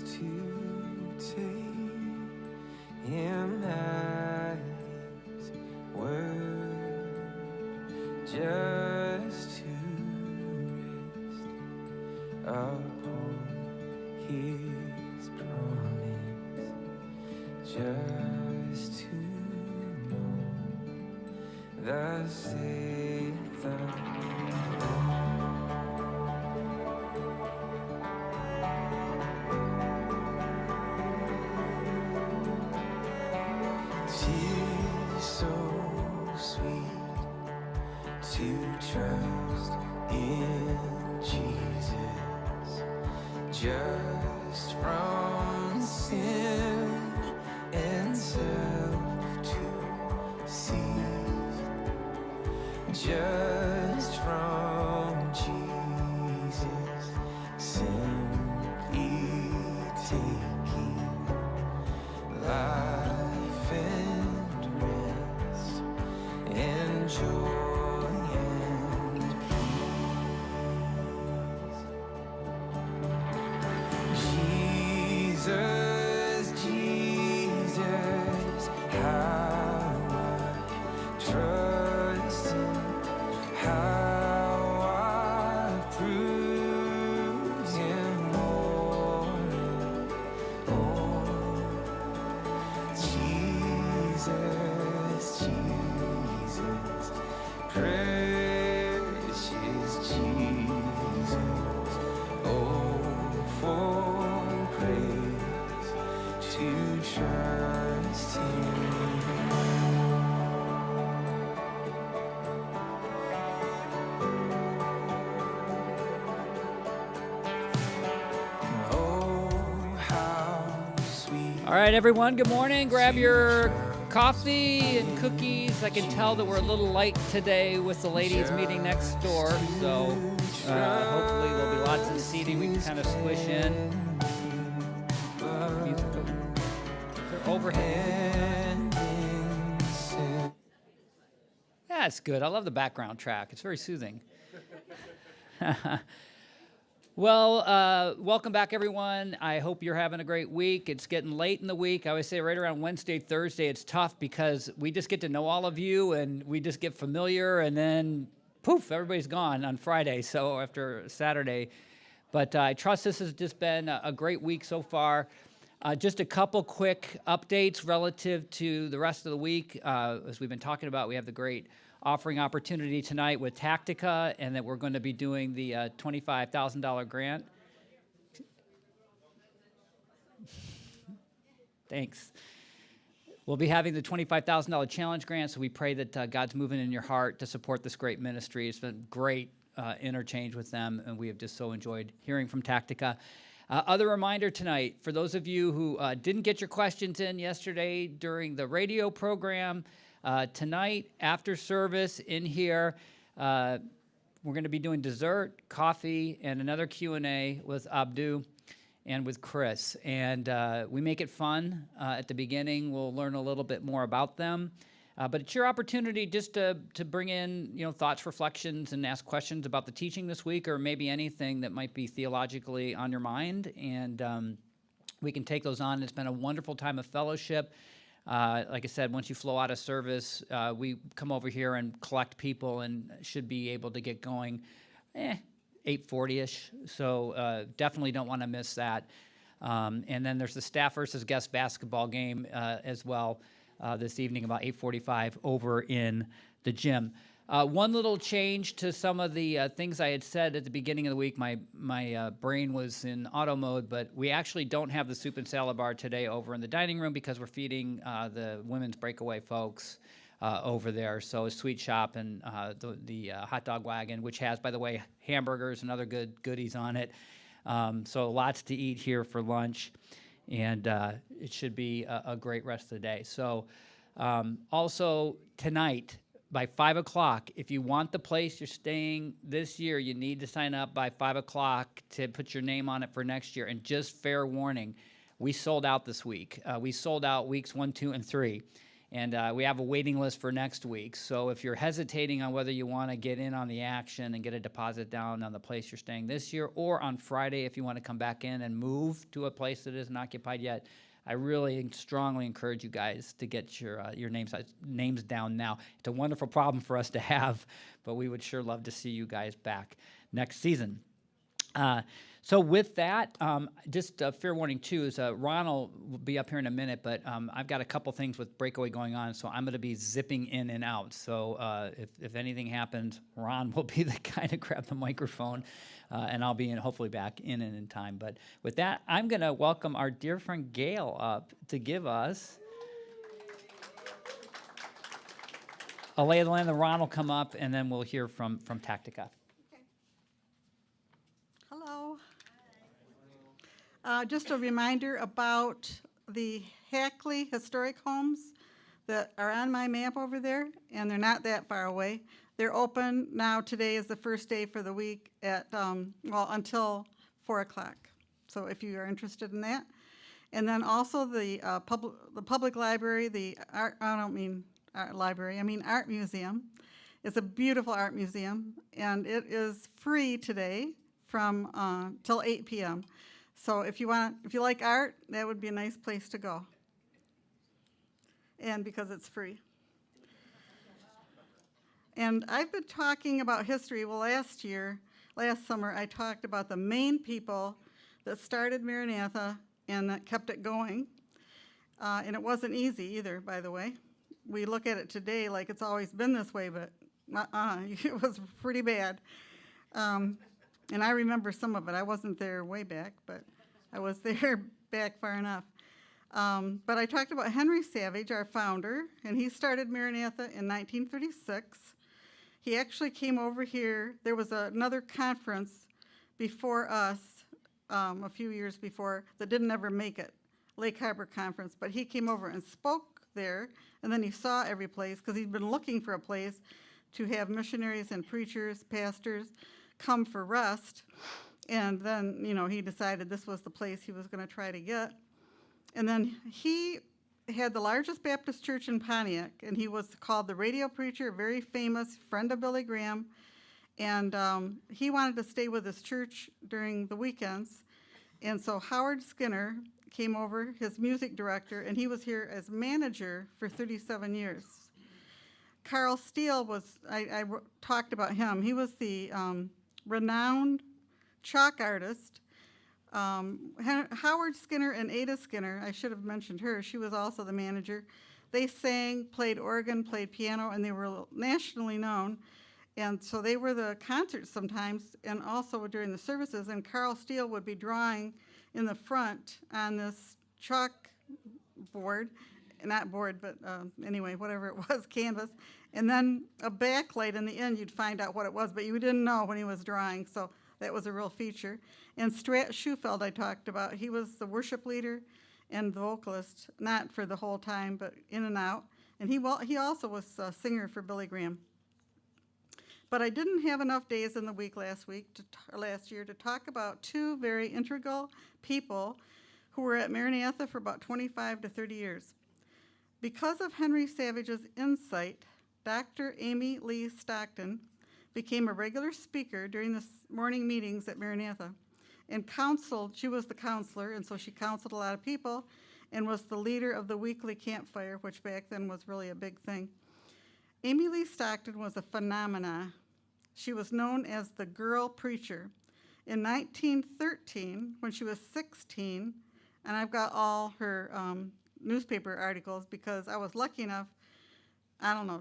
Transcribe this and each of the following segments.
to take him at his word, just to rest upon his promise, just to know thus saith the Lord. So sweet to trust in Jesus, just from sin and self to cease, just from Jesus simply taking life and rest and joy and peace. Jesus, Jesus, how I trust Him, how I prove Him more and more. Jesus, Jesus, precious Jesus, oh, for praise to trust Him. Oh, how sweet. All right, everyone, good morning. Grab your coffee and cookies. I can tell that we're a little light today with the ladies meeting next door, so hopefully there'll be lots of seating. We can kind of squish in. They're overhead. Yeah, it's good. I love the background track. It's very soothing. Well, welcome back, everyone. I hope you're having a great week. It's getting late in the week. I always say right around Wednesday, Thursday, it's tough because we just get to know all of you and we just get familiar, and then poof, everybody's gone on Friday, so after Saturday. But I trust this has just been a great week so far. Just a couple quick updates relative to the rest of the week. As we've been talking about, we have the great offering opportunity tonight with Tactica, and that we're going to be doing the $25,000 grant. Thanks. We'll be having the $25,000 challenge grant, so we pray that God's moving in your heart to support this great ministry. It's been great interchange with them, and we have just so enjoyed hearing from Tactica. Other reminder tonight, for those of you who didn't get your questions in yesterday during the radio program, tonight after service in here, we're going to be doing dessert, coffee, and another Q&A with Abdu and with Chris. And we make it fun. At the beginning, we'll learn a little bit more about them. But it's your opportunity just to bring in, thoughts, reflections, and ask questions about the teaching this week, or maybe anything that might be theologically on your mind. And we can take those on. It's been a wonderful time of fellowship. Like I said, once you flow out of service, we come over here and collect people and should be able to get going 8:40-ish. So definitely don't want to miss that. And then there's the staff versus guest basketball game as well this evening about 8:45 over in the gym. One little change to some of the things I had said at the beginning of the week. My brain was in auto mode, but we actually don't have the soup and salad bar today over in the dining room because we're feeding the women's breakaway folks over there. So a sweet shop and the hot dog wagon, which has, by the way, hamburgers and other good goodies on it. So lots to eat here for lunch, and it should be a great rest of the day. So also tonight, by 5 o'clock, if you want the place you're staying this year, you need to sign up by 5 o'clock to put your name on it for next year. And just fair warning, we sold out this week. We sold out weeks 1, 2, and 3. And we have a waiting list for next week. So if you're hesitating on whether you want to get in on the action and get a deposit down on the place you're staying this year, or on Friday if you want to come back in and move to a place that isn't occupied yet, I really strongly encourage you guys to get your names down now. It's a wonderful problem for us to have, but we would sure love to see you guys back next season. So with that, just a fair warning too is Ron will be up here in a minute, but I've got a couple things with Breakaway going on, so I'm going to be zipping in and out. So if anything happens, Ron will be the guy to grab the microphone, and I'll be hopefully back in time. But with that, I'm going to welcome our dear friend Gail up to give us a lay of the land. Then Ron will come up, and then we'll hear from Tactica. Hello. Just a reminder about the Hackley Historic Homes that are on my map over there, and they're not that far away. They're open now. Today is the first day for the week at, until 4 o'clock. So if you are interested in that. And then also the public library, art museum. It's a beautiful art museum, and it is free today from till 8 p.m. So if you like art, that would be a nice place to go. And because it's free. And I've been talking about history. Well, last summer, I talked about the main people that started Maranatha and that kept it going. And it wasn't easy either, by the way. We look at it today like it's always been this way, but it was pretty bad. And I remember some of it. I wasn't there way back, but I was there back far enough. But I talked about Henry Savage, our founder, and he started Maranatha in 1936. He actually came over here. There was another conference before us, a few years before, that didn't ever make it, Lake Harbor Conference. But he came over and spoke there, and then he saw every place, because he'd been looking for a place to have missionaries and preachers, pastors, come for rest. And then, he decided this was the place he was going to try to get. And then he had the largest Baptist church in Pontiac, and he was called the radio preacher, very famous, friend of Billy Graham. And he wanted to stay with his church during the weekends. And so Howard Skinner came over, his music director, and he was here as manager for 37 years. Carl Steele was, I talked about him. He was the renowned chalk artist. Howard Skinner and Ada Skinner, I should have mentioned her, she was also the manager. They sang, played organ, played piano, and they were nationally known. And so they were the concerts sometimes, and also during the services, and Carl Steele would be drawing in the front on this chalk board, not board, but anyway, whatever it was, canvas. And then a backlight in the end, you'd find out what it was, but you didn't know when he was drawing, so that was a real feature. And Strat Schufeld I talked about, he was the worship leader and the vocalist, not for the whole time, but in and out. And he also was a singer for Billy Graham. But I didn't have enough days in the week last year to talk about two very integral people who were at Maranatha for about 25 to 30 years. Because of Henry Savage's insight, Dr. Amy Lee Stockton became a regular speaker during the morning meetings at Maranatha and counseled. She was the counselor, and so she counseled a lot of people and was the leader of the weekly campfire, which back then was really a big thing. Amy Lee Stockton was a phenomenon. She was known as the girl preacher. In 1913, when she was 16, and I've got all her newspaper articles because I was lucky enough,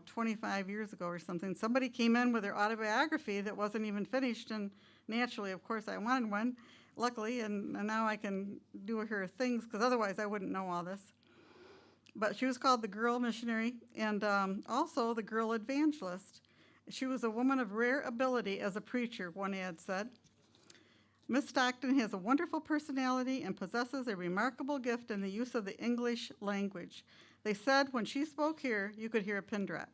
25 years ago or something, somebody came in with her autobiography that wasn't even finished, and naturally, of course, I wanted one, luckily, and now I can do her things, because otherwise I wouldn't know all this. But she was called the Girl Missionary, and also the Girl Evangelist. She was a woman of rare ability as a preacher, one ad said. Miss Stockton has a wonderful personality and possesses a remarkable gift in the use of the English language. They said when she spoke here, you could hear a pin drop.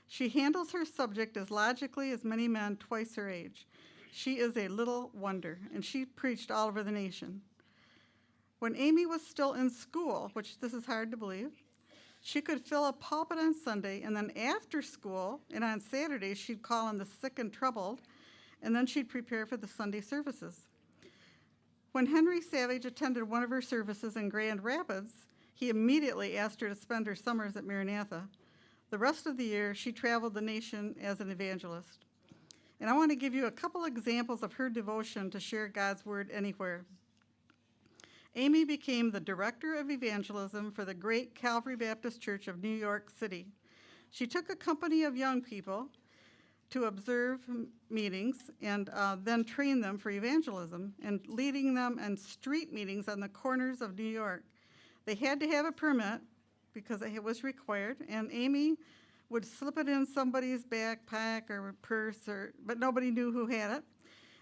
She handles her subject as logically as many men twice her age. She is a little wonder, and she preached all over the nation. When Amy was still in school, which this is hard to believe, She could fill a pulpit on Sunday, and then after school and on Saturdays, she'd call on the sick and troubled, and then she'd prepare for the Sunday services. When Henry Savage attended one of her services in Grand Rapids, he immediately asked her to spend her summers at Maranatha. The rest of the year, she traveled the nation as an evangelist. And I want to give you a couple examples of her devotion to share God's word anywhere. Amy became the director of evangelism for the Great Calvary Baptist Church of New York City. She took a company of young people to observe meetings and then train them for evangelism and leading them in street meetings on the corners of New York. They had to have a permit because it was required, and Amy would slip it in somebody's backpack or purse, but nobody knew who had it,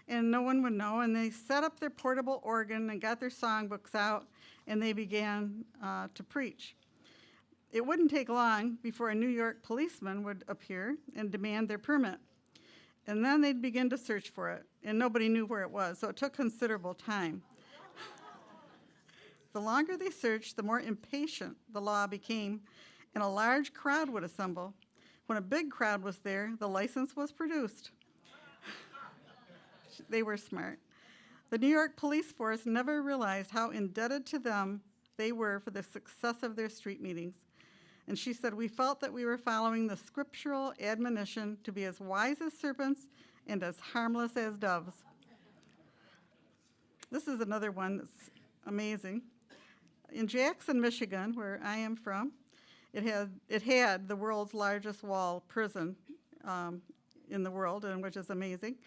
and no one would know. And they set up their portable organ and got their songbooks out, and they began to preach. It wouldn't take long before a New York policeman would appear and demand their permit. And then they'd begin to search for it, and nobody knew where it was, so it took considerable time. The longer they searched, the more impatient the law became, and a large crowd would assemble. When a big crowd was there, the license was produced. They were smart. The New York police force never realized how indebted to them they were for the success of their street meetings. And she said, "We felt that we were following the scriptural admonition to be as wise as serpents and as harmless as doves." This is another one that's amazing. In Jackson, Michigan, where I am from, it had the world's largest wall prison in the world, and which is amazing.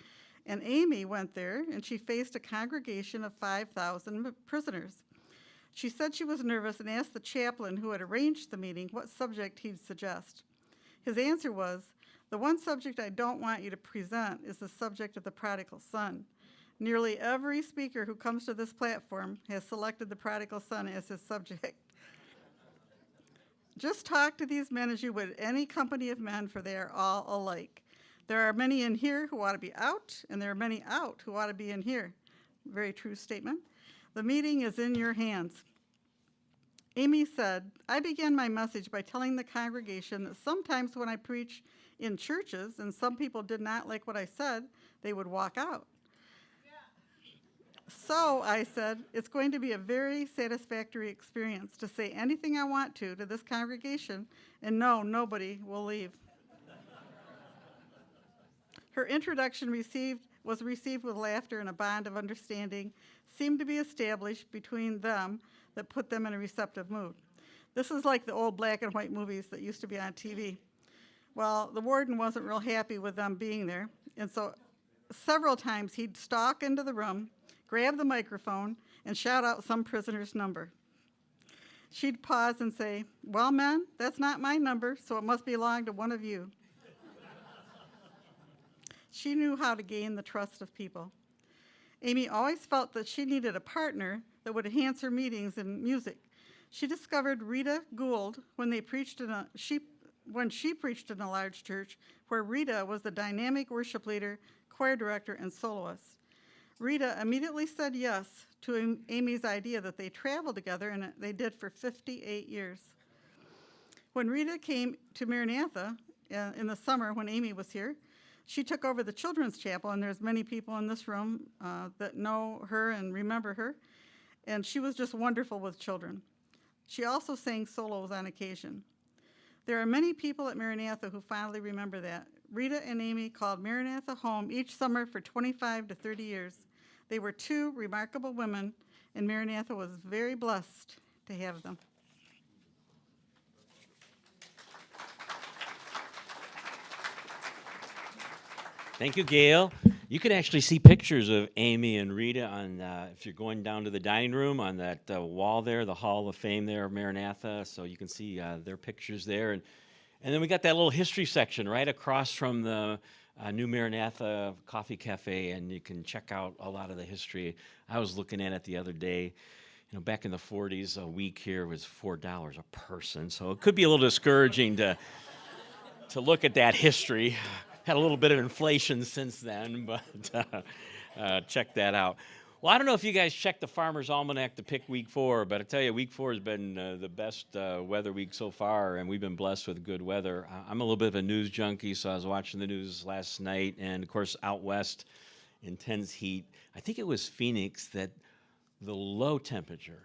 And Amy went there, and she faced a congregation of 5,000 prisoners. She said she was nervous and asked the chaplain who had arranged the meeting what subject he'd suggest. His answer was, "The one subject I don't want you to present is the subject of the prodigal son. Nearly every speaker who comes to this platform has selected the prodigal son as his subject. Just talk to these men as you would any company of men, for they are all alike. There are many in here who ought to be out, and there are many out who ought to be in here." Very true statement. "The meeting is in your hands." Amy said, "I began my message by telling the congregation that sometimes when I preach in churches and some people did not like what I said, they would walk out. So I said, it's going to be a very satisfactory experience to say anything I want to this congregation, and no, nobody will leave." Her introduction was received with laughter, and a bond of understanding seemed to be established between them that put them in a receptive mood. This is like the old black and white movies that used to be on TV. Well, the warden wasn't real happy with them being there, and so several times he'd stalk into the room, grab the microphone, and shout out some prisoner's number. She'd pause and say, "Well, men, that's not my number, so it must belong to one of you." She knew how to gain the trust of people. Amy always felt that she needed a partner that would enhance her meetings in music. She discovered Rita Gould when she preached in a large church where Rita was the dynamic worship leader, choir director, and soloist. Rita immediately said yes to Amy's idea that they travel together, and they did for 58 years. When Rita came to Maranatha in the summer when Amy was here, she took over the children's chapel, and there's many people in this room that know her and remember her, and she was just wonderful with children. She also sang solos on occasion. There are many people at Maranatha who fondly remember that. Rita and Amy called Maranatha home each summer for 25 to 30 years. They were two remarkable women, and Maranatha was very blessed to have them. Thank you, Gail. You can actually see pictures of Amy and Rita on, if you're going down to the dining room, on that wall there, the Hall of Fame there of Maranatha. So you can see their pictures there. And then we got that little history section right across from the new Maranatha Coffee Cafe, and you can check out a lot of the history. I was looking at it the other day. You know, back in the 40s, a week here was $4 a person. So it could be a little discouraging to look at that history. Had a little bit of inflation since then, but check that out. Well, I don't know if you guys checked the Farmer's Almanac to pick week 4, but I tell you, week 4 has been the best weather week so far, and we've been blessed with good weather. I'm a little bit of a news junkie, so I was watching the news last night, and of course, out west, intense heat. I think it was Phoenix that the low temperature,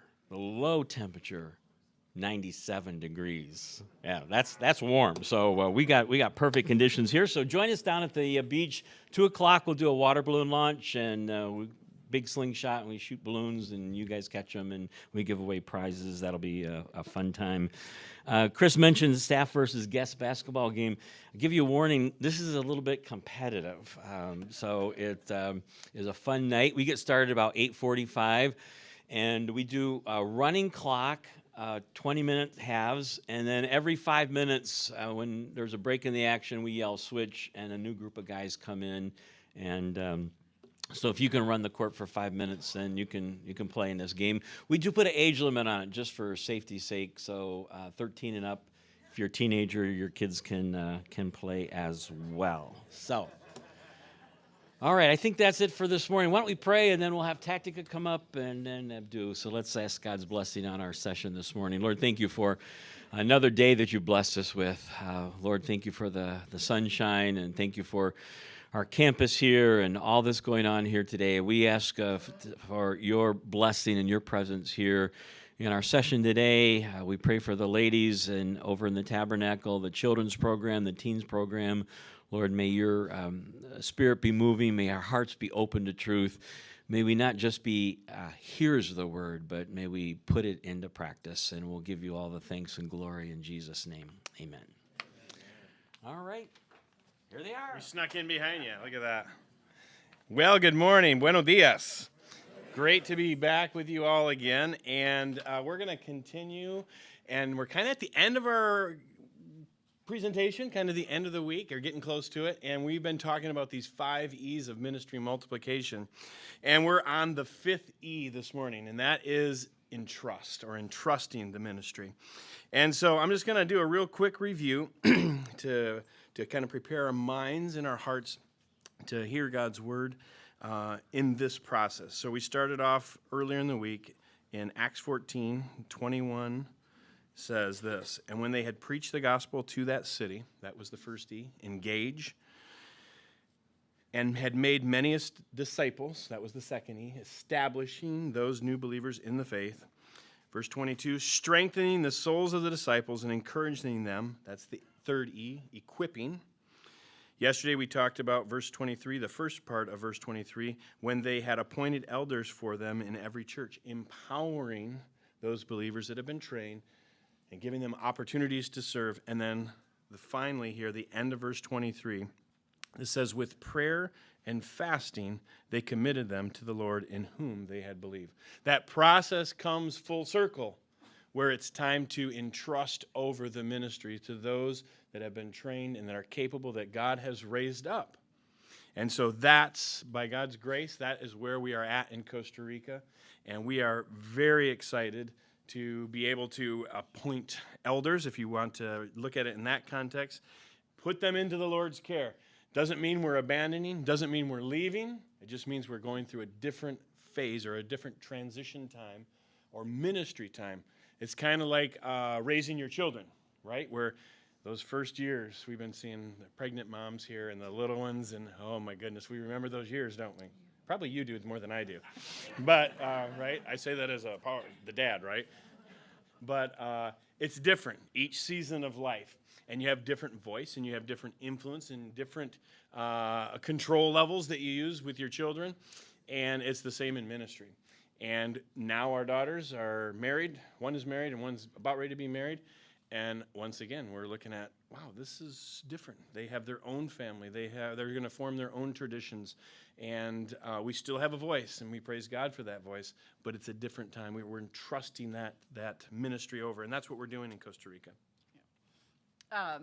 97 degrees. Yeah, that's warm. So we got perfect conditions here. So join us down at the beach. 2 o'clock, we'll do a water balloon launch, and big slingshot, and we shoot balloons, and you guys catch them, and we give away prizes. That'll be a fun time. Chris mentioned staff versus guest basketball game. I'll give you a warning, this is a little bit competitive. So it is a fun night. We get started about 8:45, and we do a running clock, 20-minute halves, and then every 5 minutes, when there's a break in the action, we yell switch, and a new group of guys come in, and so if you can run the court for 5 minutes, then you can play in this game. We do put an age limit on it just for safety's sake. So 13 and up. If you're a teenager, your kids can play as well. So, all right, I think that's it for this morning. Why don't we pray, and then we'll have Tactica come up and then Abdu. So let's ask God's blessing on our session this morning. Lord, thank you for another day that you blessed us with. Lord, thank you for the sunshine, and thank you for our campus here and all this going on here today. We ask for your blessing and your presence here in our session today. We pray for the ladies and over in the tabernacle, the children's program, the teens program. Lord, may your spirit be moving. May our hearts be open to truth. May we not just be hearers of the word, but may we put it into practice. And we'll give you all the thanks and glory in Jesus' name. Amen. All right. Here they are. We snuck in behind you. Look at that. Well, good morning. Buenos dias. Great to be back with you all again. And we're going to continue. And we're kind of at the end of our presentation, kind of the end of the week, or getting close to it. And we've been talking about these 5 E's of ministry multiplication. And we're on the 5th E this morning, and that is entrust, or entrusting the ministry. And so I'm just going to do a real quick review to kind of prepare our minds and our hearts to hear God's word in this process. So we started off earlier in the week in Acts 14:21 says this, and when they had preached the gospel to that city, that was the first E, engage, and had made many disciples, that was the second E, establishing those new believers in the faith. Verse 22, strengthening the souls of the disciples and encouraging them, that's the third E, equipping. Yesterday we talked about verse 23, the first part of verse 23, when they had appointed elders for them in every church, empowering those believers that have been trained and giving them opportunities to serve. And then finally here, the end of verse 23, it says, with prayer and fasting, they committed them to the Lord in whom they had believed. That process comes full circle, where it's time to entrust over the ministry to those that have been trained and that are capable, that God has raised up. And so that's, by God's grace, that is where we are at in Costa Rica. And we are very excited to be able to appoint elders, if you want to look at it in that context, put them into the Lord's care. Doesn't mean we're abandoning, doesn't mean we're leaving. It just means we're going through a different phase or a different transition time or ministry time. It's kind of like raising your children, right? Where those first years, we've been seeing the pregnant moms here and the little ones, and oh my goodness, we remember those years, don't we? Probably you do more than I do. But, right, I say that as the dad, right? But it's different, each season of life. And you have different voice, and you have different influence, and different control levels that you use with your children. And it's the same in ministry. And now our daughters are married. One is married, and one's about ready to be married. And once again, we're looking at, wow, this is different. They have their own family. They're going to form their own traditions. And we still have a voice, and we praise God for that voice. But it's a different time. We're entrusting that ministry over. And that's what we're doing in Costa Rica.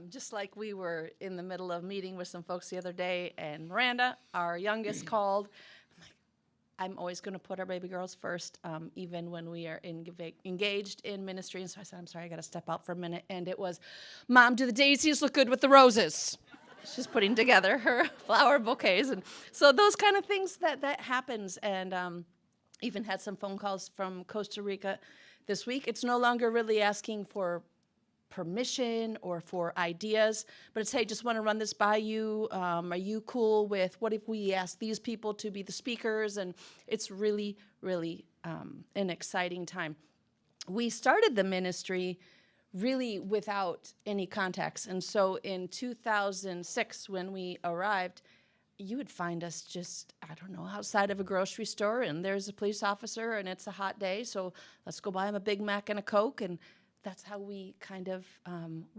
Just like we were in the middle of meeting with some folks the other day, and Miranda, our youngest, called. I'm always going to put our baby girls first, even when we are engaged in ministry. And so I said, I'm sorry, I got to step out for a minute. And it was, Mom, do the daisies look good with the roses? She's putting together her flower bouquets. And so those kind of things that happens. And Even had some phone calls from Costa Rica this week. It's no longer really asking for permission or for ideas, but it's, hey, just want to run this by you. Are you cool with what if we ask these people to be the speakers? And it's really, really an exciting time. We started the ministry really without any contacts. And so in 2006, when we arrived, you would find us just, I don't know, outside of a grocery store, and there's a police officer, and it's a hot day, so let's go buy him a Big Mac and a Coke. And that's how we kind of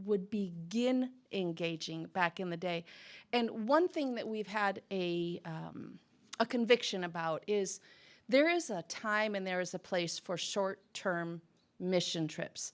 would begin engaging back in the day. And one thing that we've had a conviction about is there is a time and there is a place for short-term mission trips.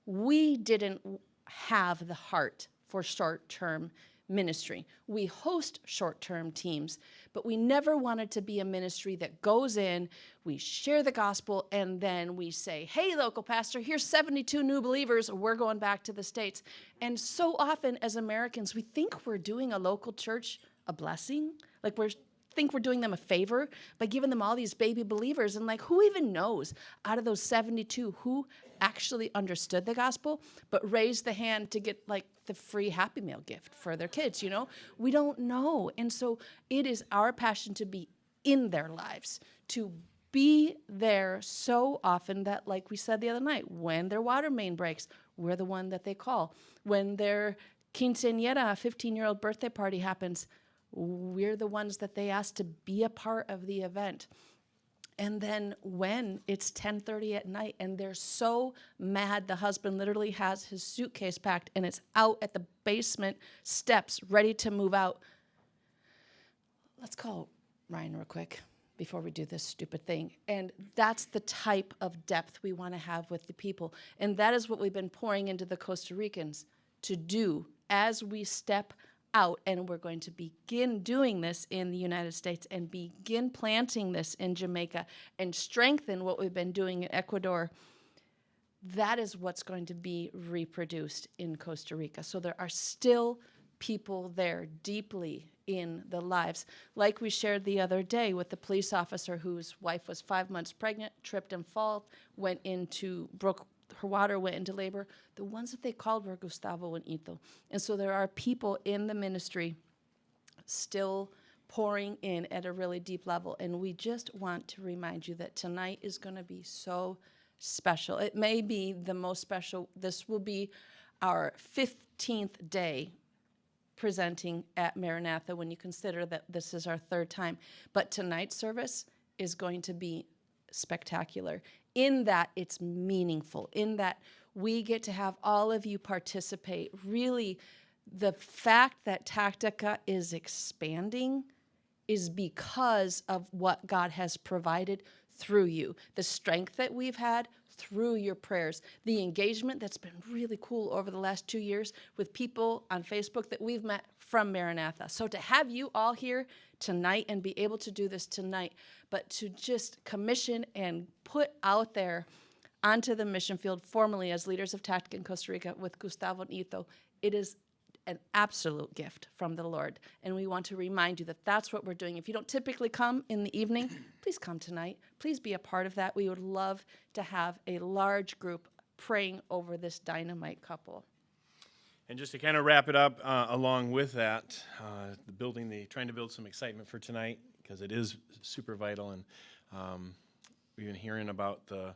We didn't have the heart for short-term ministry. We host short-term teams, but we never wanted to be a ministry that goes in, we share the gospel, and then we say, hey, local pastor, here's 72 new believers, we're going back to the States. And so often as Americans, we think we're doing a local church a blessing, like think we're doing them a favor by giving them all these baby believers. And like, who even knows out of those 72 who actually understood the gospel but raised the hand to get like the free Happy Meal gift for their kids, you know? We don't know. And so it is our passion to be in their lives, to be there so often that, like we said the other night, when their water main breaks, we're the one that they call. When their quinceañera, 15-year-old birthday party happens, we're the ones that they ask to be a part of the event. And then when it's 10:30 at night and they're so mad, the husband literally has his suitcase packed and it's out at the basement steps ready to move out. Let's call Ryan real quick before we do this stupid thing. And that's the type of depth we want to have with the people. And that is what we've been pouring into the Costa Ricans to do as we step out, and we're going to begin doing this in the United States and begin planting this in Jamaica and strengthen what we've been doing in Ecuador. That is what's going to be reproduced in Costa Rica. So there are still people there deeply in the lives. Like we shared the other day with the police officer whose wife was 5 months pregnant, tripped and broke her water, went into labor. The ones that they called were Gustavo and Ito. And so there are people in the ministry still pouring in at a really deep level. And we just want to remind you that tonight is going to be so special. It may be the most special. This will be our 15th day presenting at Maranatha when you consider that this is our third time. But tonight's service is going to be spectacular in that it's meaningful, in that we get to have all of you participate. Really, the fact that Tactica is expanding is because of what God has provided through you. The strength that we've had through your prayers, the engagement that's been really cool over the last 2 years with people on Facebook that we've met from Maranatha. So to have you all here tonight and be able to do this tonight, but to just commission and put out there onto the mission field formally as leaders of Tactica in Costa Rica with Gustavo and Ito, it is an absolute gift from the Lord. And we want to remind you that that's what we're doing. If you don't typically come in the evening, please come tonight. Please be a part of that. We would love to have a large group praying over this dynamite couple. And just to kind of wrap it up, along with that, trying to build some excitement for tonight, because it is super vital. And we've been hearing about the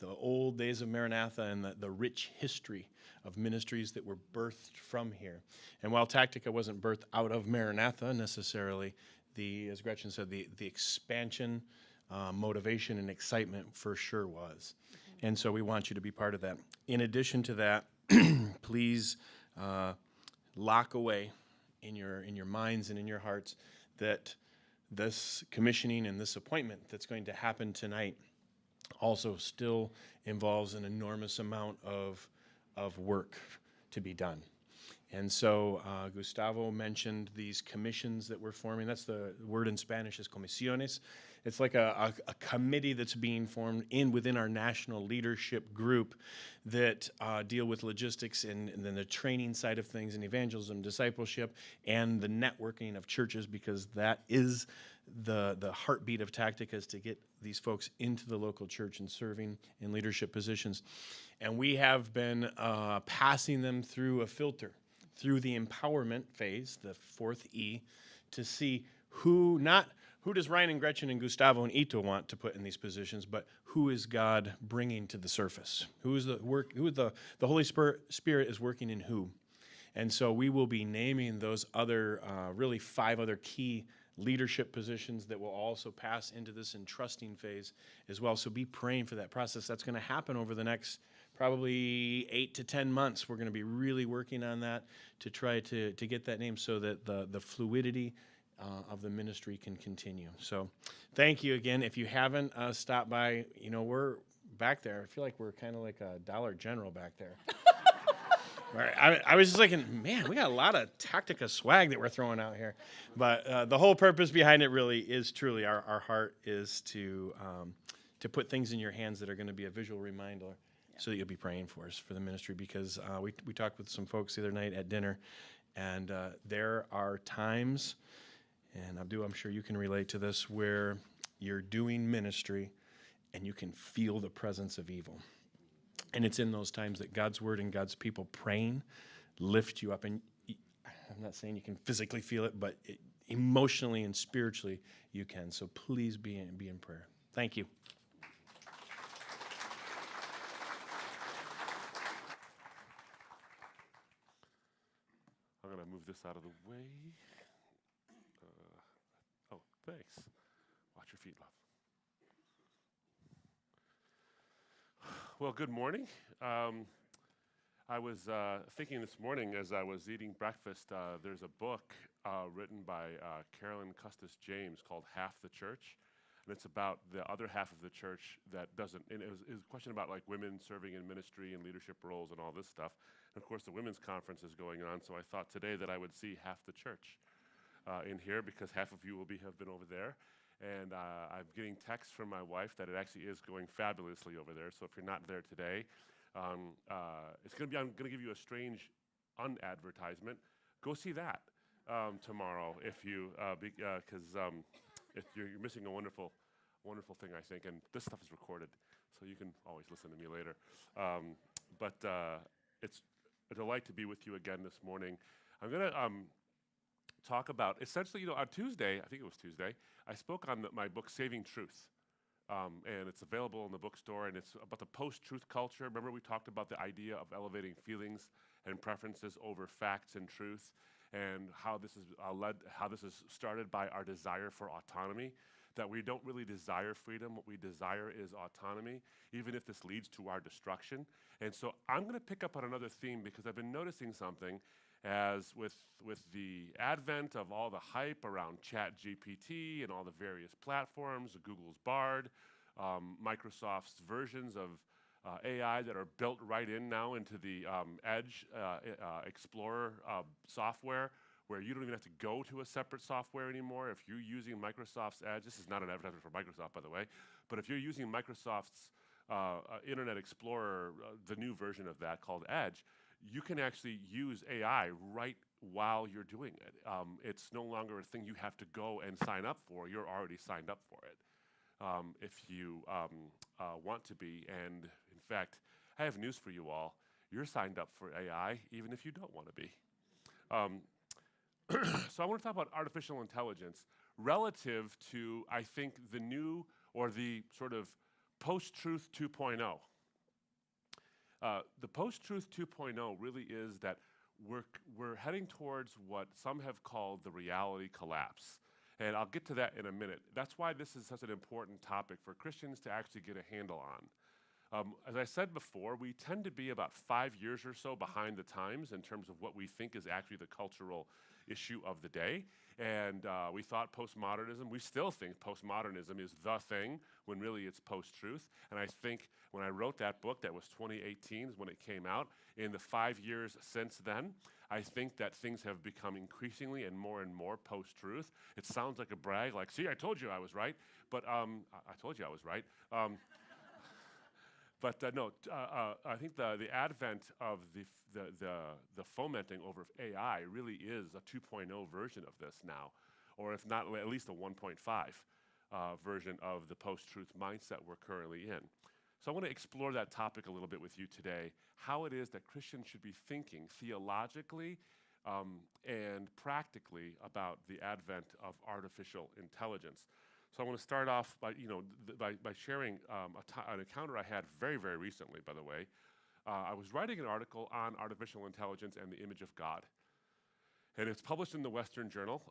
old days of Maranatha and the rich history of ministries that were birthed from here. And while Tactica wasn't birthed out of Maranatha necessarily, as Gretchen said, the expansion, motivation, and excitement for sure was. And so we want you to be part of that. In addition to that, please lock away in your minds and in your hearts that this commissioning and this appointment that's going to happen tonight also still involves an enormous amount of work to be done. And so Gustavo mentioned these commissions that we're forming. That's the word in Spanish is comisiones. It's like a committee that's being formed within our national leadership group that deal with logistics and then the training side of things and evangelism, discipleship, and the networking of churches, because that is the heartbeat of Tactica is to get these folks into the local church and serving in leadership positions. And we have been passing them through a filter, through the empowerment phase, the fourth E, to see who does Ryan and Gretchen and Gustavo and Ito want to put in these positions, but who is God bringing to the surface? Who the Holy Spirit is working in who? And so we will be naming those other, really 5 other key leadership positions that will also pass into this entrusting phase as well. So be praying for that process. That's going to happen over the next probably 8 to 10 months. We're going to be really working on that to try to get that name so that the fluidity of the ministry can continue. So thank you again. If you haven't stopped by, we're back there. I feel like we're kind of like a Dollar General back there. Right. I was just thinking, man, we got a lot of Tactica swag that we're throwing out here. But the whole purpose behind it really is truly our heart is to put things in your hands that are going to be a visual reminder so that you'll be praying for us for the ministry. Because we talked with some folks the other night at dinner, and there are times, and Abdu, I'm sure you can relate to this, where you're doing ministry and you can feel the presence of evil. And it's in those times that God's word and God's people praying lift you up. And I'm not saying you can physically feel it, but emotionally and spiritually you can. So please be in prayer. Thank you. I'm going to move this out of the way. Thanks. Watch your feet, love. Well, good morning. I was thinking this morning as I was eating breakfast, there's a book written by Carolyn Custis James called Half the Church. And it's about the other half of the church that doesn't, and it was a question about like women serving in ministry and leadership roles and all this stuff. And of course, the women's conference is going on, so I thought today that I would see half the church in here because half of you have been over there. And I'm getting texts from my wife that it actually is going fabulously over there. So if you're not there today, I'm going to give you a strange unadvertisement. Go see that tomorrow if you, because if you're missing a wonderful thing, I think. And this stuff is recorded, so you can always listen to me later. But it's a delight to be with you again this morning. I'm going to talk about, essentially, on Tuesday, I think it was Tuesday, I spoke on my book, Saving Truth. And it's available in the bookstore, and it's about the post-truth culture. Remember we talked about the idea of elevating feelings and preferences over facts and truth, and how this is started by our desire for autonomy, that we don't really desire freedom. What we desire is autonomy, even if this leads to our destruction. And so I'm going to pick up on another theme because I've been noticing something as with the advent of all the hype around ChatGPT and all the various platforms, Google's Bard, Microsoft's versions of AI that are built right in now into the Edge Explorer software, where you don't even have to go to a separate software anymore. If you're using Microsoft's Edge, this is not an advertisement for Microsoft, by the way, but if you're using Microsoft's Internet Explorer, the new version of that called Edge, you can actually use AI right while you're doing it. It's no longer a thing you have to go and sign up for. You're already signed up for it if you want to be. And in fact, I have news for you all. You're signed up for AI even if you don't want to be. So I want to talk about artificial intelligence relative to, I think, the new or the sort of post-truth 2.0. The post-truth 2.0 really is that we're heading towards what some have called the reality collapse. And I'll get to that in a minute. That's why this is such an important topic for Christians to actually get a handle on. As I said before, we tend to be about 5 years or so behind the times in terms of what we think is actually the cultural issue of the day. And we thought postmodernism, we still think postmodernism is the thing when really it's post-truth. And I think when I wrote that book, that was 2018 when it came out, in the 5 years since then, I think that things have become increasingly and more post-truth. It sounds like a brag, like, see, I told you I was right. But I told you I was right. But no, I think the advent of the fomenting over AI really is a 2.0 version of this now, or if not, at least a 1.5 version of the post-truth mindset we're currently in. So I want to explore that topic a little bit with you today, how it is that Christians should be thinking theologically and practically about the advent of artificial intelligence. So I want to start off by, by sharing an encounter I had very, very recently, by the way. I was writing an article on artificial intelligence and the image of God. And it's published in the Western Journal,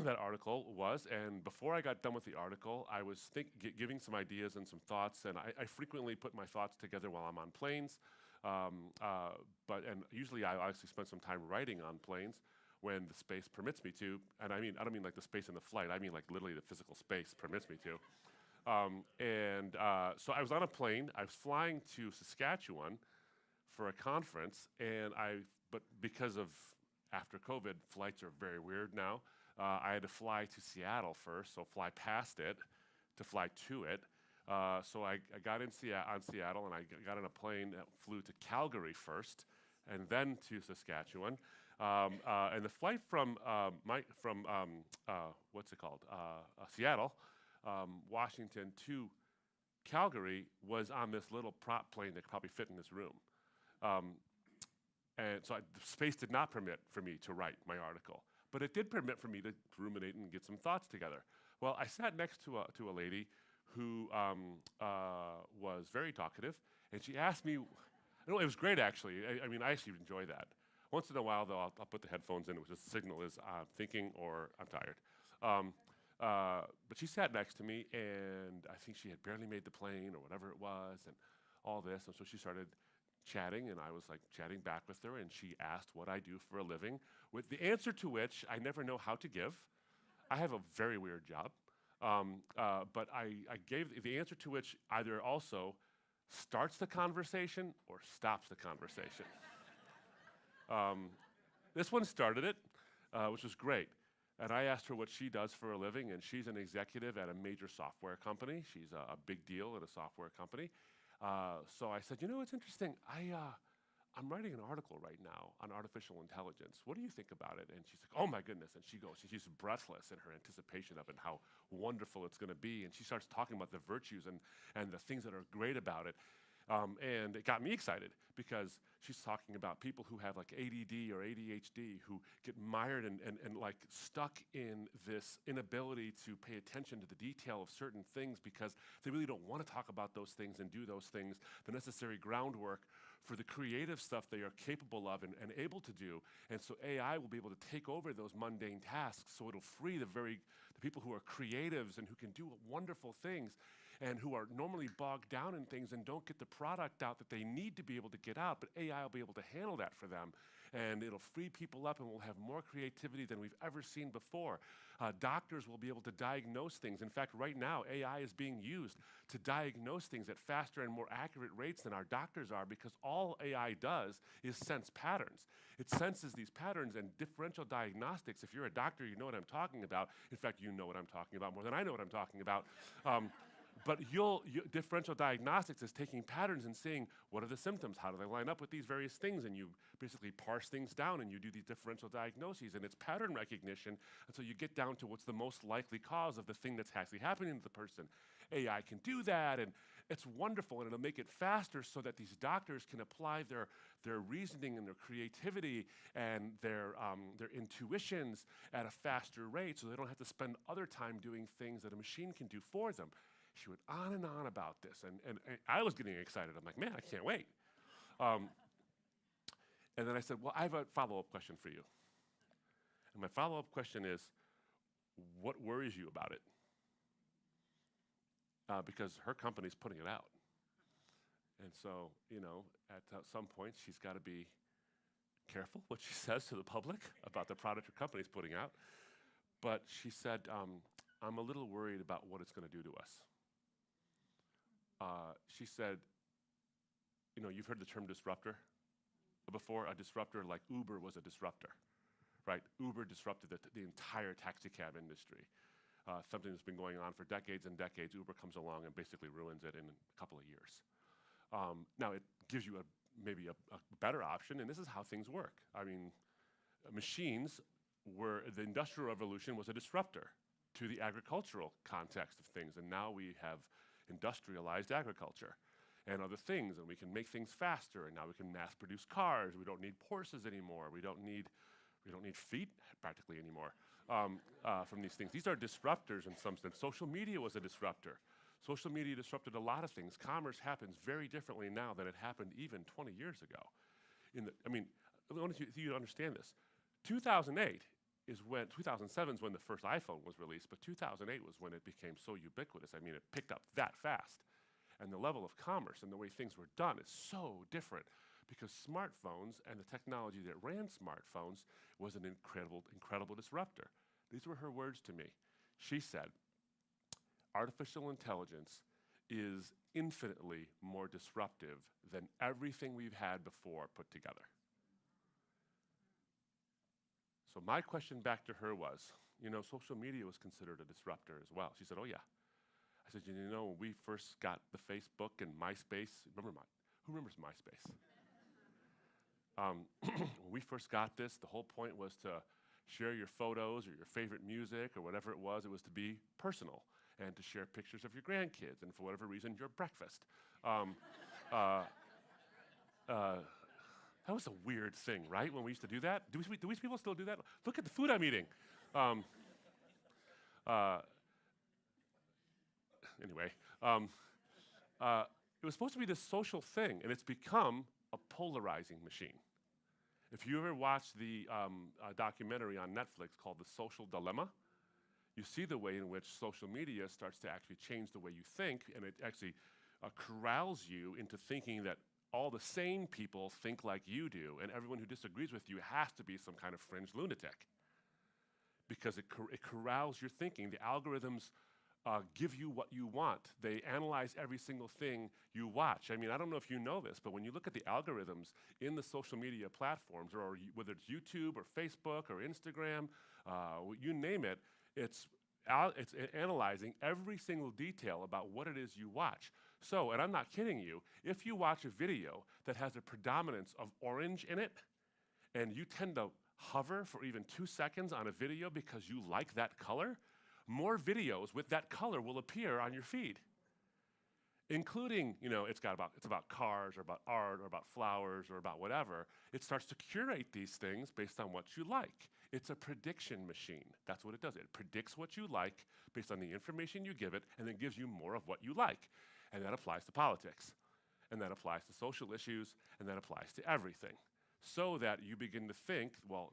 that article was. And before I got done with the article, I was giving some ideas and some thoughts. And I frequently put my thoughts together while I'm on planes. And usually I actually spend some time writing on planes when the space permits me to. And I don't mean like the space in the flight. I mean like literally the physical space permits me to. So I was on a plane. I was flying to Saskatchewan for a conference. But because of after COVID, flights are very weird now. I had to fly to Seattle first, so fly past it to fly to it. So I got on Seattle, and I got on a plane that flew to Calgary first, and then to Saskatchewan. And the flight from Seattle, Washington to Calgary was on this little prop plane that could probably fit in this room. And so the space did not permit for me to write my article, but it did permit for me to ruminate and get some thoughts together. Well, I sat next to a lady who was very talkative, and she asked me, it was great actually. I actually enjoy that. Once in a while, though, I'll put the headphones in, which is a signal is I'm thinking or I'm tired. But she sat next to me, and I think she had barely made the plane or whatever it was, and all this, and so she started chatting, and I was like chatting back with her, and she asked what I do for a living, with the answer to which I never know how to give. I have a very weird job, but I gave the answer to which either also starts the conversation or stops the conversation. This one started it, which was great. And I asked her what she does for a living, and she's an executive at a major software company. She's a big deal at a software company. So I said, it's interesting. I'm writing an article right now on artificial intelligence. What do you think about it? And she's like, oh my goodness. And she's breathless in her anticipation of it and how wonderful it's going to be. And she starts talking about the virtues and the things that are great about it. And it got me excited because she's talking about people who have like ADD or ADHD who get mired and like stuck in this inability to pay attention to the detail of certain things because they really don't want to talk about those things and do those things, the necessary groundwork for the creative stuff they are capable of and able to do. And so AI will be able to take over those mundane tasks, so it'll free the people who are creatives and who can do wonderful things and who are normally bogged down in things and don't get the product out that they need to be able to get out, but AI will be able to handle that for them. And it'll free people up and we'll have more creativity than we've ever seen before. Doctors will be able to diagnose things. In fact, right now, AI is being used to diagnose things at faster and more accurate rates than our doctors are because all AI does is sense patterns. It senses these patterns and differential diagnostics. If you're a doctor, you know what I'm talking about. In fact, you know what I'm talking about more than I know what I'm talking about. But differential diagnostics is taking patterns and seeing what are the symptoms, how do they line up with these various things, and you basically parse things down and you do these differential diagnoses, and it's pattern recognition, and so you get down to what's the most likely cause of the thing that's actually happening to the person. AI can do that, and it's wonderful, and it'll make it faster so that these doctors can apply their reasoning and their creativity and their intuitions at a faster rate so they don't have to spend other time doing things that a machine can do for them. She went on and on about this, and I was getting excited. I'm like, man, I can't wait. And then I said, well, I have a follow-up question for you. And my follow-up question is, what worries you about it? Because her company's putting it out. And so, at some point, she's got to be careful what she says to the public about the product her company's putting out. But she said, I'm a little worried about what it's going to do to us. She said, you've heard the term disruptor before. A disruptor like Uber was a disruptor, right? Uber disrupted the entire taxi cab industry. Something that's been going on for decades and decades. Uber comes along and basically ruins it in a couple of years. Now, it gives you maybe a better option, and this is how things work. I mean, machines the Industrial Revolution was a disruptor to the agricultural context of things, and now we have industrialized agriculture and other things, and we can make things faster, and now we can mass produce cars. We don't need horses anymore. We don't need feet practically anymore from these things. These are disruptors in some sense. Social media was a disruptor. Social media disrupted a lot of things. Commerce happens very differently now than it happened even 20 years ago. I want you to understand this. 2007 is when the first iPhone was released, but 2008 was when it became so ubiquitous. I mean, it picked up that fast. And the level of commerce and the way things were done is so different because smartphones and the technology that ran smartphones was an incredible disruptor. These were her words to me. She said, artificial intelligence is infinitely more disruptive than everything we've had before put together. So my question back to her was, social media was considered a disruptor as well. She said, oh yeah. I said, when we first got the Facebook and MySpace, who remembers MySpace? When we first got this, the whole point was to share your photos or your favorite music or whatever it was to be personal and to share pictures of your grandkids and for whatever reason, your breakfast. That was a weird thing, right, when we used to do that? Do these people still do that? Look at the food I'm eating. Anyway, it was supposed to be this social thing, and it's become a polarizing machine. If you ever watch the documentary on Netflix called The Social Dilemma, you see the way in which social media starts to actually change the way you think, and it actually corrals you into thinking that all the sane people think like you do, and everyone who disagrees with you has to be some kind of fringe lunatic. Because it corrals your thinking. The algorithms give you what you want. They analyze every single thing you watch. I don't know if you know this, but when you look at the algorithms in the social media platforms, or whether it's YouTube or Facebook or Instagram, you name it, it's analyzing every single detail about what it is you watch. So, and I'm not kidding you, if you watch a video that has a predominance of orange in it, and you tend to hover for even 2 seconds on a video because you like that color, more videos with that color will appear on your feed. Including, it's about cars or about art or about flowers or about whatever. It starts to curate these things based on what you like. It's a prediction machine. That's what it does. It predicts what you like based on the information you give it, and then gives you more of what you like. And that applies to politics, and that applies to social issues, and that applies to everything. So that you begin to think, well,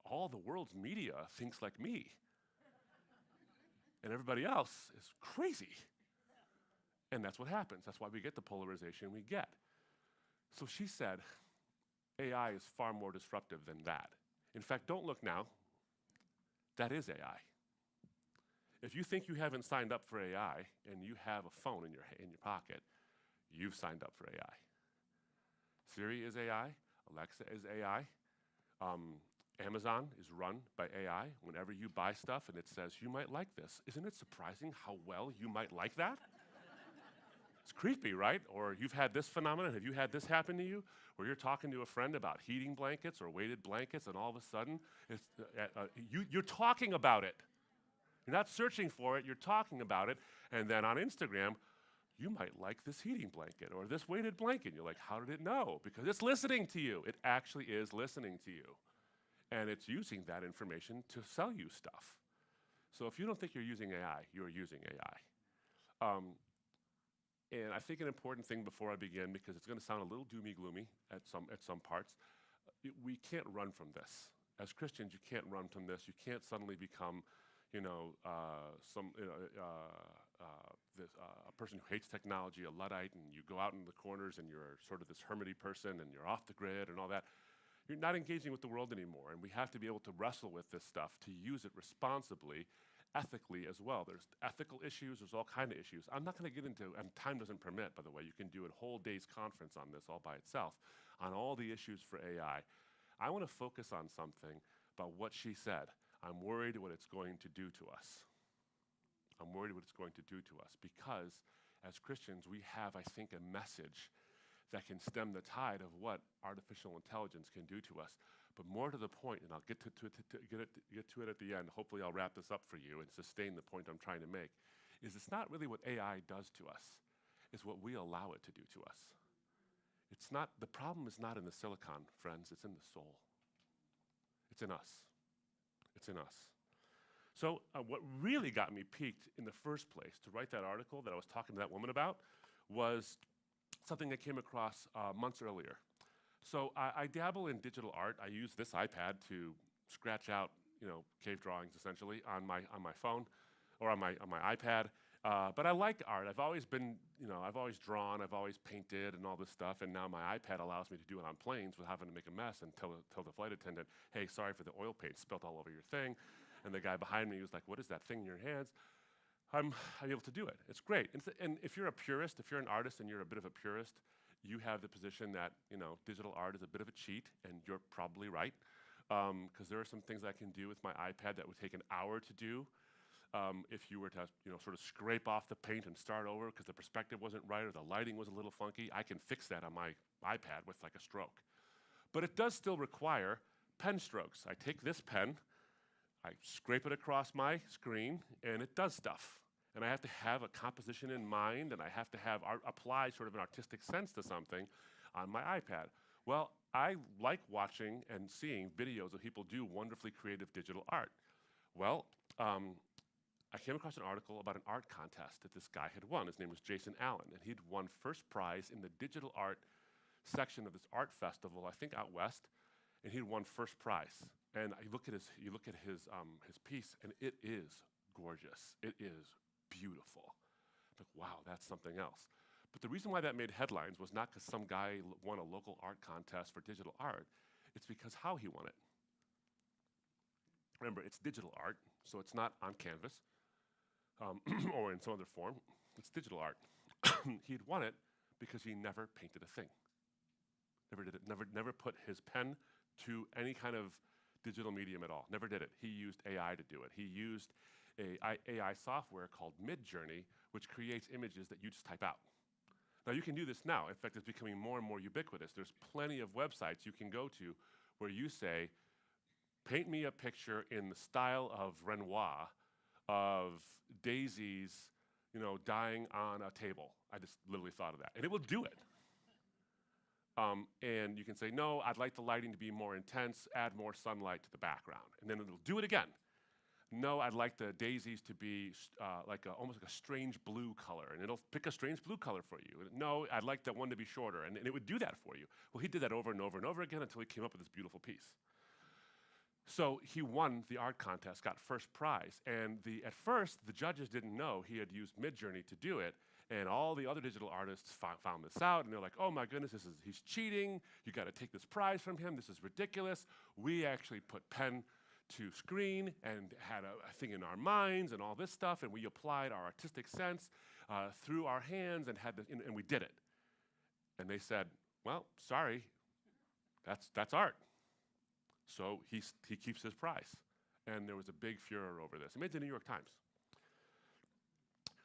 all the world's media thinks like me. And everybody else is crazy. And that's what happens. That's why we get the polarization we get. So she said, AI is far more disruptive than that. In fact, don't look now. That is AI. If you think you haven't signed up for AI and you have a phone in your pocket, you've signed up for AI. Siri is AI. Alexa is AI. Amazon is run by AI. Whenever you buy stuff and it says, you might like this, isn't it surprising how well you might like that? It's creepy, right? Or you've had this phenomenon. Have you had this happen to you? Where you're talking to a friend about heating blankets or weighted blankets, and all of a sudden, you're talking about it. You're not searching for it, you're talking about it. And then on Instagram, you might like this heating blanket or this weighted blanket. You're like, how did it know? Because it's listening to you. It actually is listening to you. And it's using that information to sell you stuff. So if you don't think you're using AI, you're using AI. And I think an important thing before I begin, because it's going to sound a little doomy-gloomy at some parts, we can't run from this. As Christians, you can't run from this. You can't suddenly become, a person who hates technology, a Luddite, and you go out in the corners and you're sort of this hermity person and you're off the grid and all that. You're not engaging with the world anymore, and we have to be able to wrestle with this stuff, to use it responsibly, ethically as well. There's ethical issues, there's all kinds of issues. I'm not going to get into, and time doesn't permit, by the way, you can do a whole day's conference on this all by itself, on all the issues for AI. I want to focus on something about what she said. I'm worried what it's going to do to us. I'm worried what it's going to do to us, because as Christians, we have, I think, a message that can stem the tide of what artificial intelligence can do to us. But more to the point, and I'll get to it at the end. Hopefully, I'll wrap this up for you and sustain the point I'm trying to make. Is it's not really what AI does to us; it's what we allow it to do to us. It's not the problem is not in the silicon, friends. It's in the soul. It's in us. It's in us. So what really got me piqued in the first place to write that article that I was talking to that woman about was something I came across months earlier. So I dabble in digital art. I use this iPad to scratch out, cave drawings essentially on my phone or on my iPad. But I like art. I've always been, I've always drawn, I've always painted and all this stuff. And now my iPad allows me to do it on planes without having to make a mess and tell the flight attendant, hey, sorry for the oil paint spilt all over your thing. And the guy behind me was like, what is that thing in your hands? I'm able to do it. It's great. And if you're a purist, if you're an artist and you're a bit of a purist, you have the position that, digital art is a bit of a cheat, and you're probably right. Because there are some things I can do with my iPad that would take an hour to do. If you were to, sort of scrape off the paint and start over because the perspective wasn't right or the lighting was a little funky, I can fix that on my iPad with like a stroke. But it does still require pen strokes. I take this pen, I scrape it across my screen, and it does stuff. And I have to have a composition in mind, and I have to have apply sort of an artistic sense to something on my iPad. Well, I like watching and seeing videos of people do wonderfully creative digital art. Well, I came across an article about an art contest that this guy had won. His name was Jason Allen, and he'd won first prize in the digital art section of this art festival, I think out west, and he'd won first prize. And you look at his piece, and it is gorgeous. It is beautiful. Like, wow, that's something else. But the reason why that made headlines was not because some guy won a local art contest for digital art. It's because how he won it. Remember, it's digital art, so it's not on canvas or in some other form. It's digital art. He'd won it because he never painted a thing. Never did it. Never put his pen to any kind of digital medium at all. Never did it. He used AI to do it. He used AI software called Midjourney, which creates images that you just type out. Now, you can do this now. In fact, it's becoming more and more ubiquitous. There's plenty of websites you can go to where you say, paint me a picture in the style of Renoir of daisies, dying on a table. I just literally thought of that. And it will do it. And you can say, no, I'd like the lighting to be more intense, add more sunlight to the background. And then it'll do it again. No, I'd like the daisies to be almost like a strange blue color, and it'll pick a strange blue color for you. No, I'd like that one to be shorter, and it would do that for you. Well, he did that over and over and over again until he came up with this beautiful piece. So he won the art contest, got first prize, and at first, the judges didn't know he had used Midjourney to do it, and all the other digital artists found this out, and they're like, oh my goodness, he's cheating, you gotta take this prize from him, this is ridiculous. We actually put pen to screen and had a thing in our minds and all this stuff, and we applied our artistic sense through our hands and and we did it. And they said, well, sorry, that's art. So he keeps his prize. And there was a big furor over this. It made the New York Times.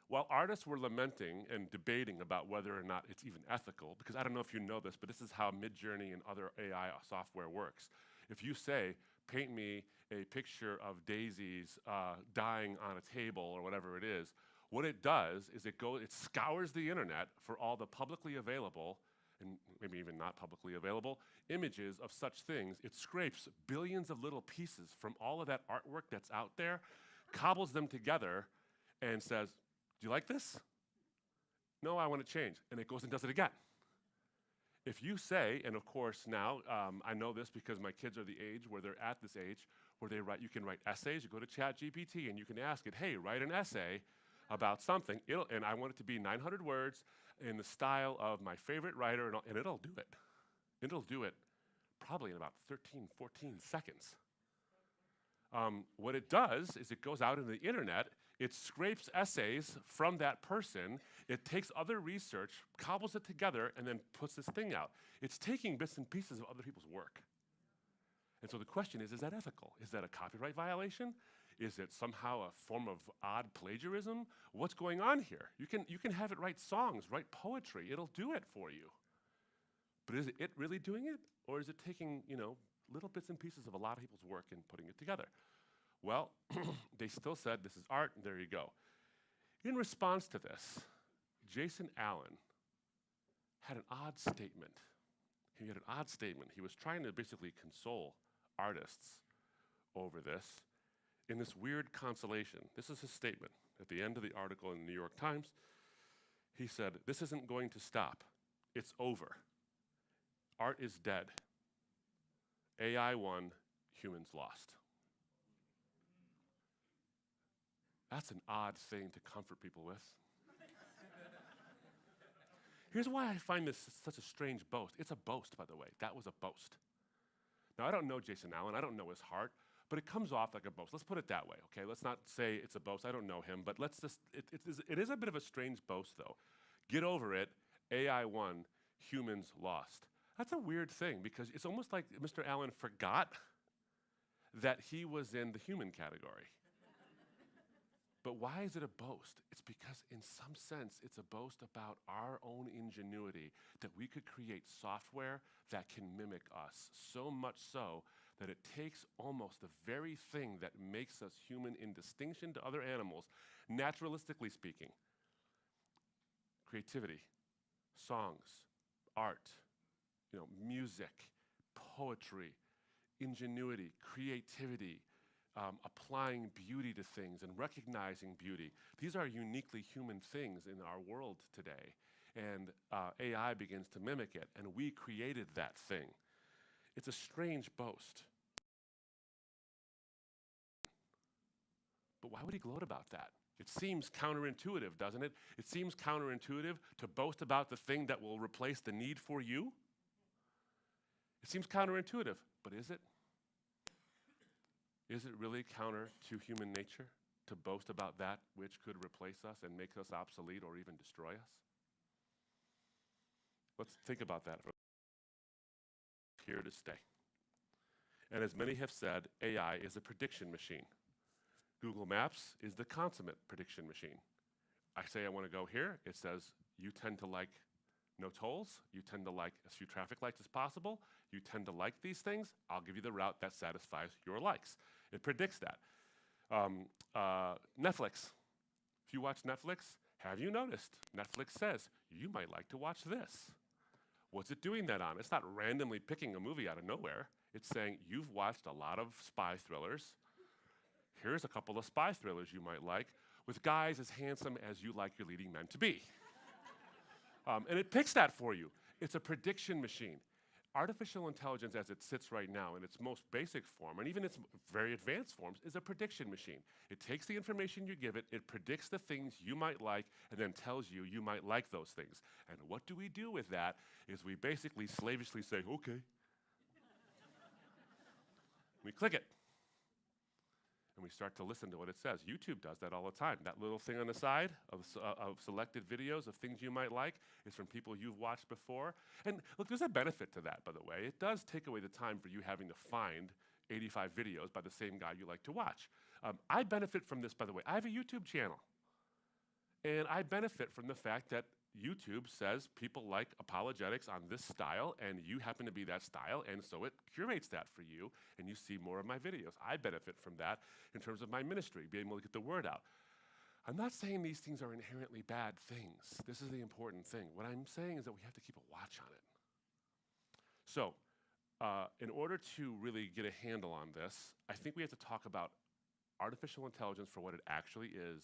While artists were lamenting and debating about whether or not it's even ethical, because I don't know if you know this, but this is how Midjourney and other AI software works. If you say, paint me a picture of daisies dying on a table or whatever it is, what it does is it scours the internet for all the publicly available, and maybe even not publicly available, images of such things. It scrapes billions of little pieces from all of that artwork that's out there, cobbles them together, and says, do you like this? No, I want to change. And it goes and does it again. If you say, and of course now, I know this because my kids are the age where they're at this age where you can write essays. You go to ChatGPT and you can ask it, hey, write an essay about something. And I want it to be 900 words in the style of my favorite writer, and it'll do it. It'll do it probably in about 13, 14 seconds. What it does is it goes out into the internet, it scrapes essays from that person, it takes other research, cobbles it together, and then puts this thing out. It's taking bits and pieces of other people's work. And so the question is that ethical? Is that a copyright violation? Is it somehow a form of odd plagiarism? What's going on here? You can have it write songs, write poetry, it'll do it for you. But is it really doing it? Or is it taking, little bits and pieces of a lot of people's work in putting it together. Well, they still said, this is art, and there you go. In response to this, Jason Allen had an odd statement. He had an odd statement. He was trying to basically console artists over this in this weird consolation. This is his statement at the end of the article in the New York Times. He said, "This isn't going to stop. It's over. Art is dead. AI won, humans lost." That's an odd thing to comfort people with. Here's why I find this such a strange boast. It's a boast, by the way. That was a boast. Now, I don't know Jason Allen. I don't know his heart, but it comes off like a boast. Let's put it that way, okay? Let's not say it's a boast. I don't know him, but let's just, it is a bit of a strange boast, though. Get over it. AI won, humans lost. That's a weird thing because it's almost like Mr. Allen forgot that he was in the human category. But why is it a boast? It's because in some sense, it's a boast about our own ingenuity, that we could create software that can mimic us, so much so that it takes almost the very thing that makes us human in distinction to other animals, naturalistically speaking. Creativity, songs, art, music, poetry, ingenuity, creativity, applying beauty to things and recognizing beauty. These are uniquely human things in our world today. And AI begins to mimic it, and we created that thing. It's a strange boast. But why would he gloat about that? It seems counterintuitive, doesn't it? It seems counterintuitive to boast about the thing that will replace the need for you. It seems counterintuitive, but is it? Is it really counter to human nature to boast about that which could replace us and make us obsolete or even destroy us? Let's think about that. Here to stay. And as many have said, AI is a prediction machine. Google Maps is the consummate prediction machine. I say I want to go here. It says, you tend to like no tolls. You tend to like as few traffic lights as possible. You tend to like these things. I'll give you the route that satisfies your likes. It predicts that. Netflix. If you watch Netflix, have you noticed? Netflix says, you might like to watch this. What's it doing that on? It's not randomly picking a movie out of nowhere. It's saying, you've watched a lot of spy thrillers. Here's a couple of spy thrillers you might like with guys as handsome as you like your leading men to be. And it picks that for you. It's a prediction machine. Artificial intelligence as it sits right now in its most basic form, and even its very advanced forms, is a prediction machine. It takes the information you give it, it predicts the things you might like, and then tells you you might like those things. And what do we do with that is we basically slavishly say, okay. We click it. And we start to listen to what it says. YouTube does that all the time. That little thing on the side of selected videos of things you might like is from people you've watched before. And look, there's a benefit to that, by the way. It does take away the time for you having to find 85 videos by the same guy you like to watch. I benefit from this, by the way. I have a YouTube channel. And I benefit from the fact that YouTube says people like apologetics on this style, and you happen to be that style, and so it curates that for you, and you see more of my videos. I benefit from that in terms of my ministry, being able to get the word out. I'm not saying these things are inherently bad things. This is the important thing. What I'm saying is that we have to keep a watch on it. So, in order to really get a handle on this, I think we have to talk about artificial intelligence for what it actually is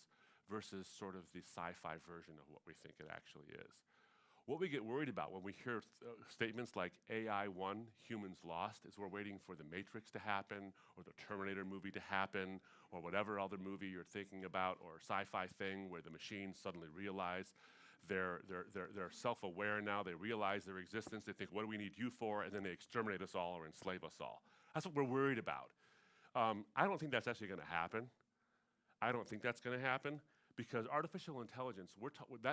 versus sort of the sci-fi version of what we think it actually is. What we get worried about when we hear statements like AI won, humans lost, is we're waiting for the Matrix to happen, or the Terminator movie to happen, or whatever other movie you're thinking about, or sci-fi thing where the machines suddenly realize they're self-aware now, they realize their existence, they think, what do we need you for? And then they exterminate us all or enslave us all. That's what we're worried about. I don't think that's actually gonna happen. I don't think that's gonna happen. Because artificial intelligence,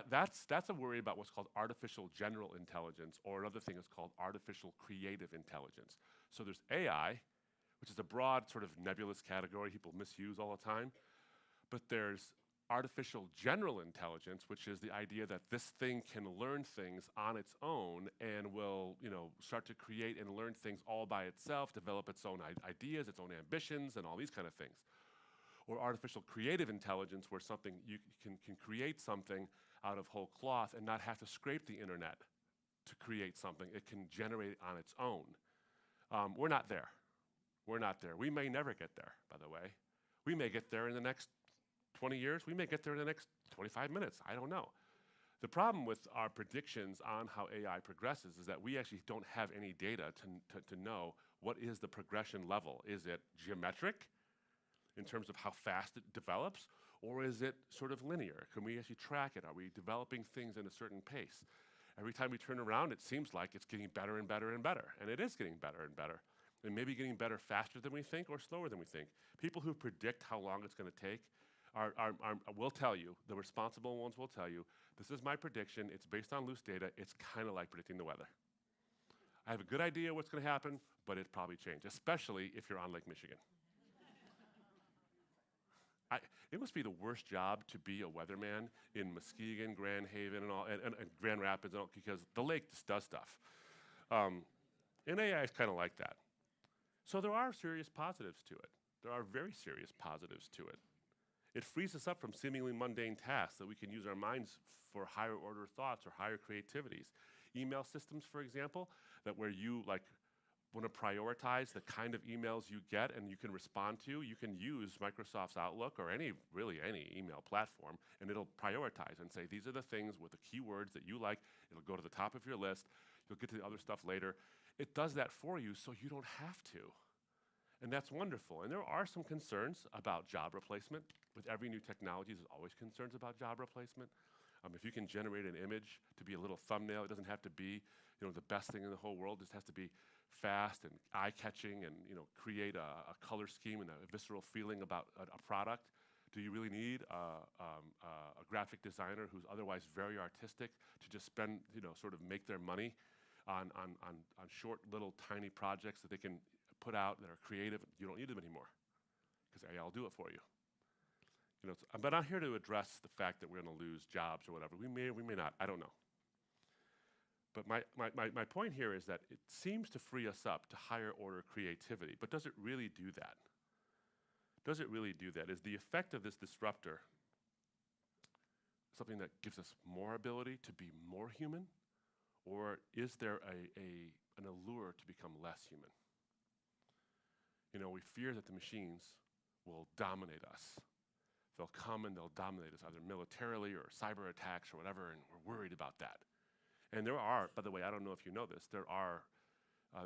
that's a worry about what's called artificial general intelligence, or another thing is called artificial creative intelligence. So there's AI, which is a broad sort of nebulous category people misuse all the time, but there's artificial general intelligence, which is the idea that this thing can learn things on its own and will, start to create and learn things all by itself, develop its own ideas, its own ambitions, and all these kind of things. Or artificial creative intelligence, where something you can create something out of whole cloth and not have to scrape the internet to create something. It can generate it on its own. We're not there. We're not there. We may never get there, by the way. We may get there in the next 20 years. We may get there in the next 25 minutes. I don't know. The problem with our predictions on how AI progresses is that we actually don't have any data to know what is the progression level. Is it geometric in terms of how fast it develops, or is it sort of linear? Can we actually track it? Are we developing things in a certain pace? Every time we turn around, it seems like it's getting better and better and better, and it is getting better and better. And maybe getting better faster than we think or slower than we think. People who predict how long it's going to take will tell you, the responsible ones will tell you, this is my prediction, it's based on loose data, it's kind of like predicting the weather. I have a good idea what's going to happen, but it probably change, especially if you're on Lake Michigan. It must be the worst job to be a weatherman in Muskegon, Grand Haven, and Grand Rapids, and all, because the lake just does stuff. And AI is kind of like that. So there are serious positives to it. There are very serious positives to it. It frees us up from seemingly mundane tasks that we can use our minds for higher order thoughts or higher creativities. Email systems, for example, that where you want to prioritize the kind of emails you get and you can respond to, you can use Microsoft's Outlook or really any email platform, and it'll prioritize and say, these are the things with the keywords that you like. It'll go to the top of your list. You'll get to the other stuff later. It does that for you so you don't have to. And that's wonderful. And there are some concerns about job replacement. With every new technology, there's always concerns about job replacement. If you can generate an image to be a little thumbnail, it doesn't have to be the best thing in the whole world. It just has to be fast and eye-catching and create a color scheme and a visceral feeling about a product. Do you really need a graphic designer who's otherwise very artistic to just spend, sort of make their money on short, little, tiny projects that they can put out that are creative? You don't need them anymore because AI will do it for you. I'm not here to address the fact that we're going to lose jobs or whatever. We may or we may not. I don't know. But my point here is that it seems to free us up to higher order creativity. But does it really do that? Does it really do that? Is the effect of this disruptor something that gives us more ability to be more human? Or is there an allure to become less human? We fear that the machines will dominate us. They'll come and they'll dominate us, either militarily or cyber attacks or whatever, and we're worried about that. And there are, by the way, I don't know if you know this, there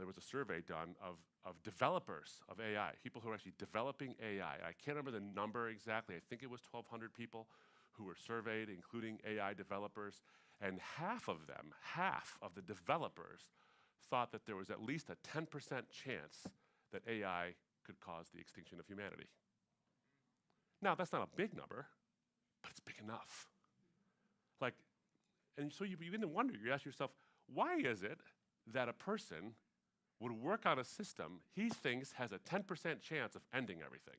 was a survey done of developers of AI, people who are actually developing AI. I can't remember the number exactly. I think it was 1,200 people who were surveyed, including AI developers, and half of the developers, thought that there was at least a 10% chance that AI could cause the extinction of humanity. Now, that's not a big number, but it's big enough. And so you begin to wonder, you ask yourself, why is it that a person would work on a system he thinks has a 10% chance of ending everything?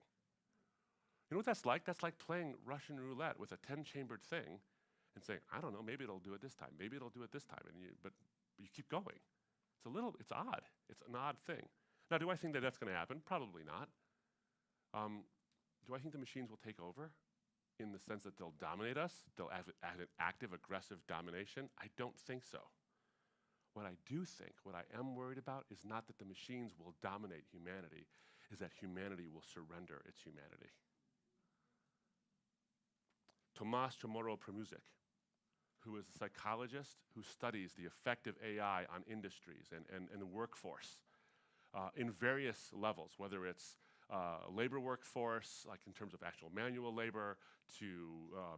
You know what that's like? That's like playing Russian roulette with a 10-chambered thing and saying, I don't know, maybe it'll do it this time, maybe it'll do it this time, but you keep going. It's odd. It's an odd thing. Now, do I think that that's going to happen? Probably not. Do I think the machines will take over in the sense that they'll dominate us? They'll have an active, aggressive domination? I don't think so. What I do think, what I am worried about, is not that the machines will dominate humanity, is that humanity will surrender its humanity. Tomasz Chomoro-Premuzic, who is a psychologist who studies the effect of AI on industries and the workforce in various levels, whether it's labor workforce, like in terms of actual manual labor, to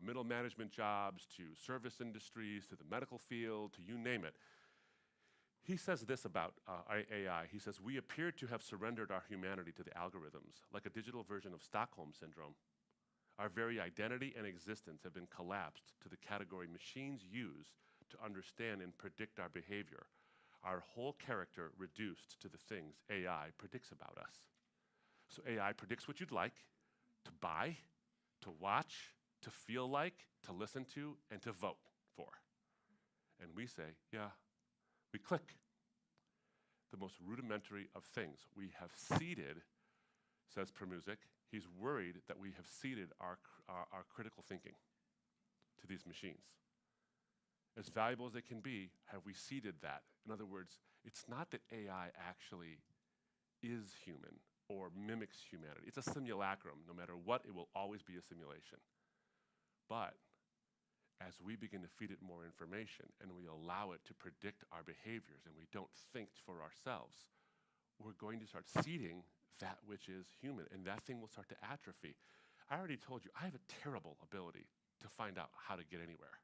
middle management jobs, to service industries, to the medical field, to you name it. He says this about AI. He says, we appear to have surrendered our humanity to the algorithms, like a digital version of Stockholm Syndrome. Our very identity and existence have been collapsed to the category machines use to understand and predict our behavior. Our whole character reduced to the things AI predicts about us. So AI predicts what you'd like to buy, to watch, to feel like, to listen to, and to vote for. And we say, yeah, we click. The most rudimentary of things. We have ceded, says Permusic, he's worried that we have ceded our critical thinking to these machines. As valuable as they can be, have we ceded that? In other words, it's not that AI actually is human or mimics humanity. It's a simulacrum. No matter what, it will always be a simulation. But as we begin to feed it more information and we allow it to predict our behaviors and we don't think for ourselves, we're going to start seeding that which is human, and that thing will start to atrophy. I already told you, I have a terrible ability to find out how to get anywhere.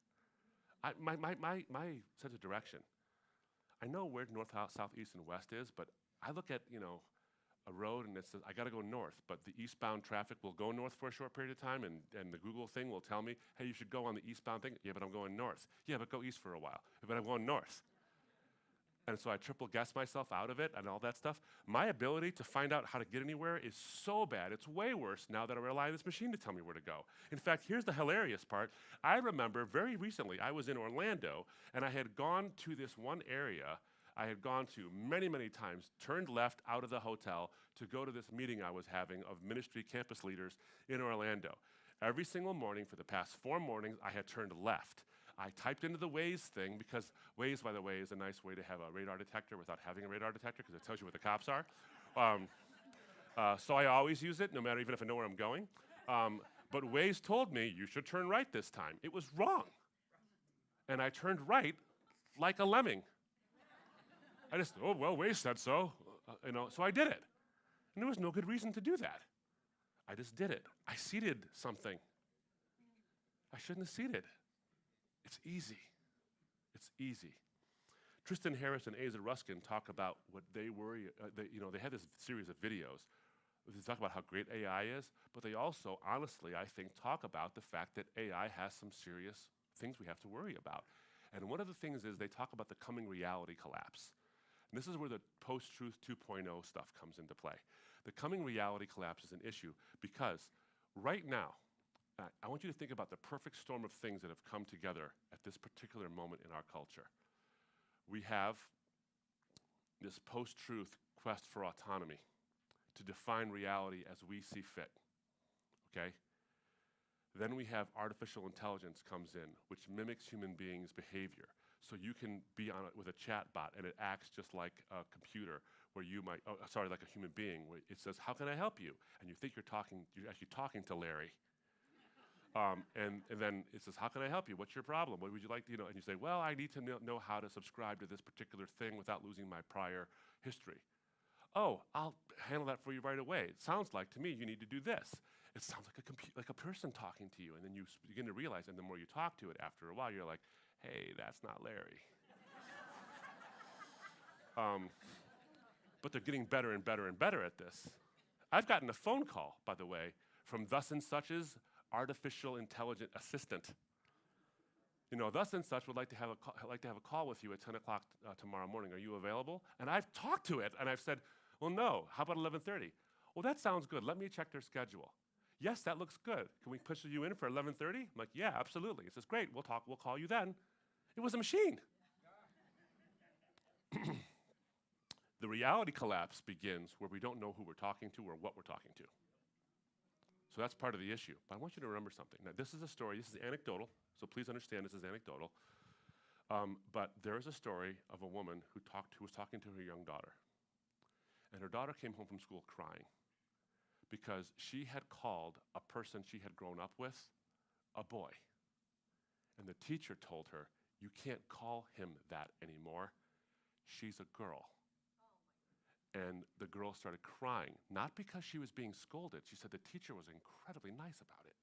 My sense of direction, I know where north, south, east, and west is, but I look at, a road and it says, I gotta go north, but the eastbound traffic will go north for a short period of time, and the Google thing will tell me, hey, you should go on the eastbound thing. Yeah, but I'm going north. Yeah, but go east for a while. But I'm going north. And so I triple guess myself out of it and all that stuff. My ability to find out how to get anywhere is so bad. It's way worse now that I rely on this machine to tell me where to go. In fact, here's the hilarious part. I remember very recently, I was in Orlando, and I had gone to this one area I had gone to many, many times, turned left out of the hotel to go to this meeting I was having of ministry campus leaders in Orlando. Every single morning for the past 4 mornings, I had turned left. I typed into the Waze thing, because Waze, by the way, is a nice way to have a radar detector without having a radar detector, because it tells you where the cops are. So I always use it, no matter even if I know where I'm going. But Waze told me, you should turn right this time. It was wrong. And I turned right like a lemming. I just, oh, well, Waze said so. So I did it. And there was no good reason to do that. I just did it. I seeded something. I shouldn't have seeded. It's easy. It's easy. Tristan Harris and Asa Ruskin talk about what they worry. They have this series of videos. They talk about how great AI is, but they also, honestly, I think, talk about the fact that AI has some serious things we have to worry about. And one of the things is they talk about the coming reality collapse. And this is where the post-truth 2.0 stuff comes into play. The coming reality collapse is an issue because right now, I want you to think about the perfect storm of things that have come together at this particular moment in our culture. We have this post-truth quest for autonomy to define reality as we see fit, okay? Then we have artificial intelligence comes in, which mimics human beings' behavior. So you can be on it with a chat bot, and it acts just like a computer, where you might, like a human being, where it says, how can I help you? And you think you're actually talking to Larry. And then it says, how can I help you? What's your problem? What would you like to, and you say, well, I need to know how to subscribe to this particular thing without losing my prior history. Oh, I'll handle that for you right away. It sounds like to me you need to do this. It sounds like a person talking to you, and then you begin to realize, and the more you talk to it, after a while, you're like, hey, that's not Larry. But they're getting better and better and better at this. I've gotten a phone call, by the way, from thus and such's artificial intelligent assistant. Thus and such would like to have a call with you at 10 o'clock tomorrow morning. Are you available? And I've talked to it, and I've said, well, no. How about 11:30? Well, that sounds good. Let me check their schedule. Yes, that looks good. Can we push you in for 11:30? I'm like, yeah, absolutely. It says, great. We'll talk. We'll call you then. It was a machine. The reality collapse begins where we don't know who we're talking to or what we're talking to. So that's part of the issue. But I want you to remember something. Now, this is a story. This is anecdotal, so please understand this is anecdotal. But there is a story of a woman who was talking to her young daughter. And her daughter came home from school crying because she had called a person she had grown up with a boy. And the teacher told her, you can't call him that anymore. She's a girl. And the girl started crying, not because she was being scolded. She said the teacher was incredibly nice about it.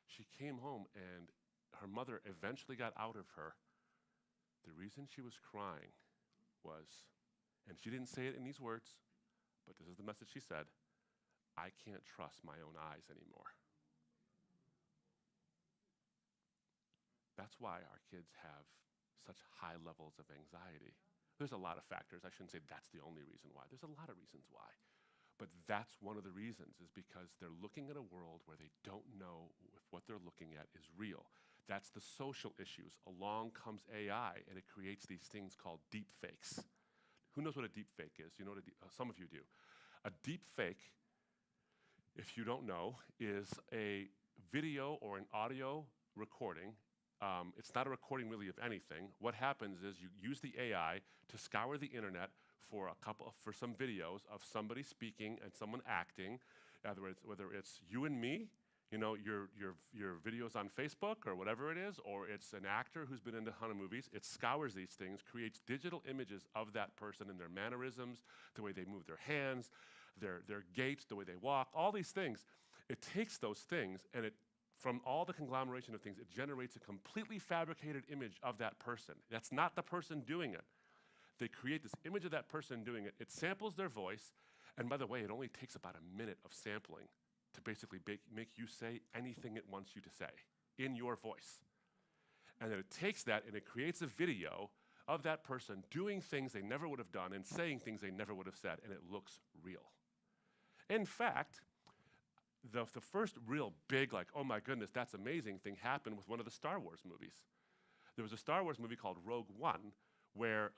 She came home, and her mother eventually got out of her. The reason she was crying was, and she didn't say it in these words, but this is the message she said, I can't trust my own eyes anymore. That's why our kids have such high levels of anxiety. There's a lot of factors. I shouldn't say that's the only reason why. There's a lot of reasons why. But that's one of the reasons, is because they're looking at a world where they don't know if what they're looking at is real. That's the social issues. Along comes AI, and it creates these things called deep fakes. Who knows what a deep fake is? You know what some of you do. A deep fake, if you don't know, is a video or an audio recording. It's not a recording really of anything. What happens is you use the AI to scour the internet for some videos of somebody speaking and someone acting, whether it's you and me, you know, your videos on Facebook or whatever it is, or it's an actor who's been into a ton of movies. It scours these things, creates digital images of that person and their mannerisms, the way they move their hands, their gait, the way they walk, all these things. It takes those things and from all the conglomeration of things, it generates a completely fabricated image of that person. That's not the person doing it. They create this image of that person doing it. It samples their voice, and by the way, it only takes about a minute of sampling to basically make you say anything it wants you to say in your voice. And then it takes that and it creates a video of that person doing things they never would have done and saying things they never would have said, and it looks real. In fact, the first real big, like, oh my goodness, that's amazing thing happened with one of the Star Wars movies. There was a Star Wars movie called Rogue One, where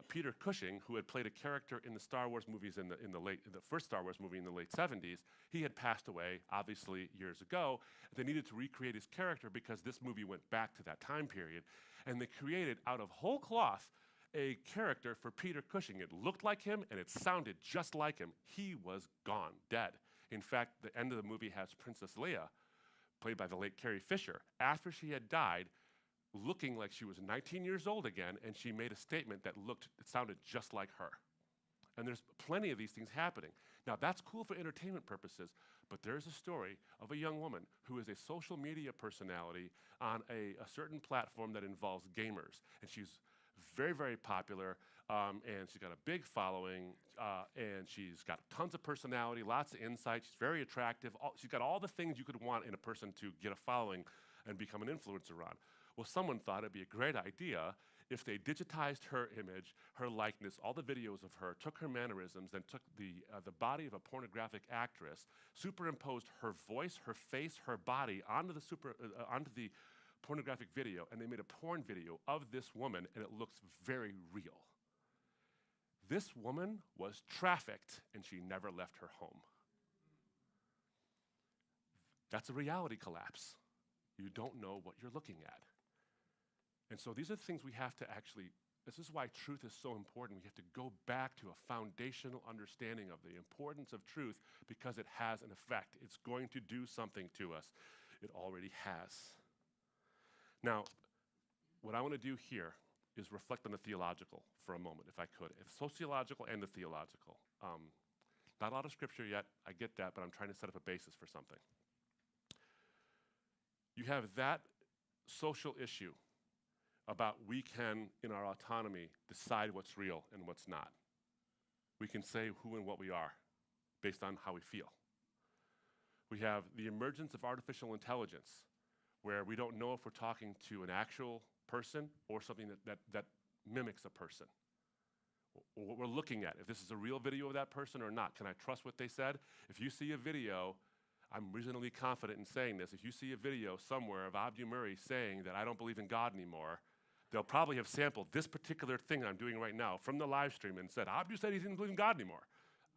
Peter Cushing, who had played a character in the Star Wars movies in the first Star Wars movie in the late 70s, he had passed away, obviously, years ago. They needed to recreate his character because this movie went back to that time period. And they created, out of whole cloth, a character for Peter Cushing. It looked like him, and it sounded just like him. He was gone, dead. In fact, the end of the movie has Princess Leia, played by the late Carrie Fisher, after she had died, looking like she was 19 years old again, and she made a statement that sounded just like her. And there's plenty of these things happening. Now, that's cool for entertainment purposes, but there's a story of a young woman who is a social media personality on a certain platform that involves gamers. And she's very, very popular, and she's got a big following, and she's got tons of personality, lots of insight. She's very attractive. She's got all the things you could want in a person to get a following and become an influencer on. Well, someone thought it'd be a great idea if they digitized her image, her likeness, all the videos of her, took her mannerisms, then took the body of a pornographic actress, superimposed her voice, her face, her body onto the pornographic video, and they made a porn video of this woman, and it looks very real. This woman was trafficked, and she never left her home. That's a reality collapse. You don't know what you're looking at. And so these are the things we have to this is why truth is so important. We have to go back to a foundational understanding of the importance of truth because it has an effect. It's going to do something to us. It already has. Now, what I want to do here is reflect on the theological for a moment, if I could. It's sociological and the theological. Not a lot of scripture yet, I get that, but I'm trying to set up a basis for something. You have that social issue about we can, in our autonomy, decide what's real and what's not. We can say who and what we are based on how we feel. We have the emergence of artificial intelligence, where we don't know if we're talking to an actual person or something that mimics a person. Or what we're looking at, if this is a real video of that person or not. Can I trust what they said? If you see a video, I'm reasonably confident in saying this, if you see a video somewhere of Abdu saying that I don't believe in God anymore, they'll probably have sampled this particular thing I'm doing right now from the live stream and said, Abdu said he didn't believe in God anymore.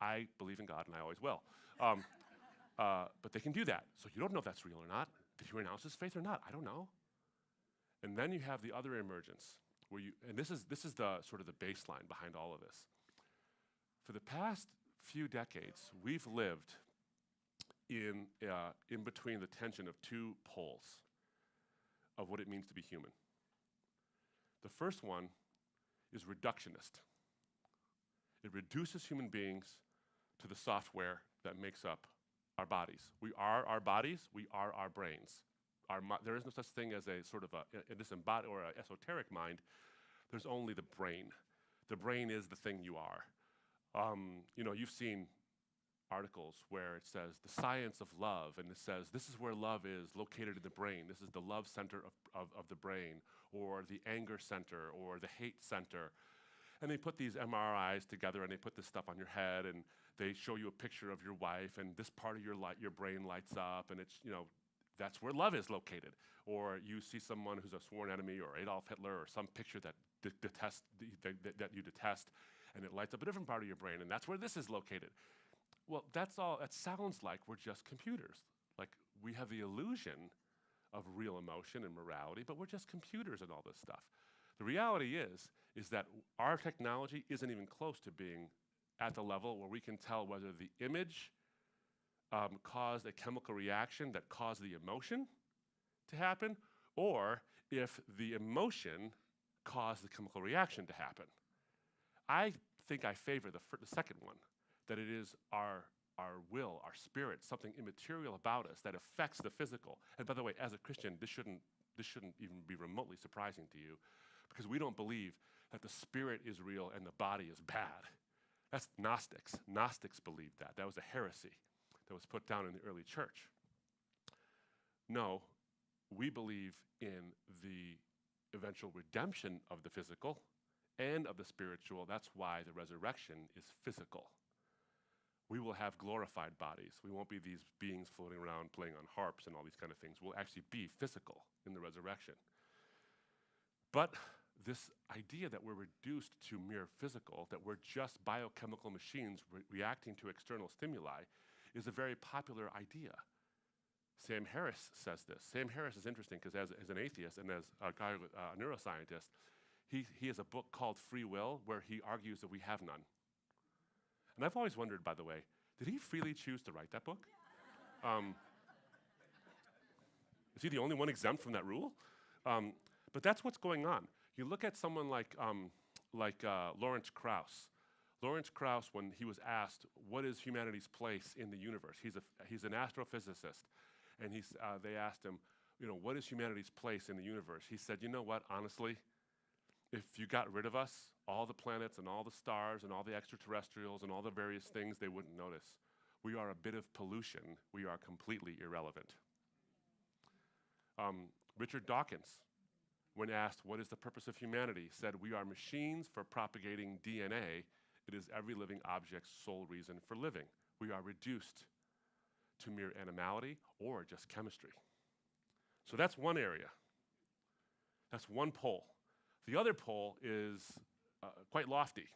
I believe in God, and I always will. But they can do that. So you don't know if that's real or not. Did he renounce his faith or not? I don't know. And then you have the other emergence, and this is the sort of the baseline behind all of this. For the past few decades, we've lived in between the tension of two poles of what it means to be human. The first one is reductionist. It reduces human beings to the software that makes up our bodies. We are our bodies, we are our brains. There is no such thing as a sort of a disembodied or an esoteric mind. There's only the brain. The brain is the thing you are. You've seen articles where it says the science of love, and it says this is where love is located in the brain. This is the love center of the brain, or the anger center, or the hate center. And they put these MRIs together, and they put this stuff on your head, and they show you a picture of your wife, and this part of your brain lights up, and it's That's where love is located. Or you see someone who's a sworn enemy, or Adolf Hitler, or some picture that that you detest, and it lights up a different part of your brain, and that's where this is located. Well, that's all. It sounds like we're just computers. Like we have the illusion of real emotion and morality, but we're just computers and all this stuff. The reality is that our technology isn't even close to being at the level where we can tell whether the image caused a chemical reaction that caused the emotion to happen, or if the emotion caused the chemical reaction to happen. I think I favor the second one, that it is our will, our spirit, something immaterial about us that affects the physical. And by the way, as a Christian, this shouldn't even be remotely surprising to you, because we don't believe that the spirit is real and the body is bad. That's Gnostics. Gnostics believed that. That was a heresy that was put down in the early church. No, we believe in the eventual redemption of the physical and of the spiritual. That's why the resurrection is physical. We will have glorified bodies. We won't be these beings floating around playing on harps and all these kind of things. We'll actually be physical in the resurrection. But this idea that we're reduced to mere physical, that we're just biochemical machines reacting to external stimuli, is a very popular idea. Sam Harris says this. Sam Harris is interesting because as an atheist and as a guy, a neuroscientist, he has a book called Free Will where he argues that we have none. And I've always wondered, by the way, did he freely choose to write that book? Is he the only one exempt from that rule? But that's what's going on. You look at someone like Lawrence Krauss. Lawrence Krauss, when he was asked, what is humanity's place in the universe? He's an astrophysicist. And they asked him, what is humanity's place in the universe? He said, you know what, honestly, if you got rid of us, all the planets and all the stars and all the extraterrestrials and all the various things, they wouldn't notice. We are a bit of pollution. We are completely irrelevant. Richard Dawkins, when asked what is the purpose of humanity, said we are machines for propagating DNA. It is every living object's sole reason for living. We are reduced to mere animality or just chemistry. So that's one area. That's one pole. The other pole is quite lofty.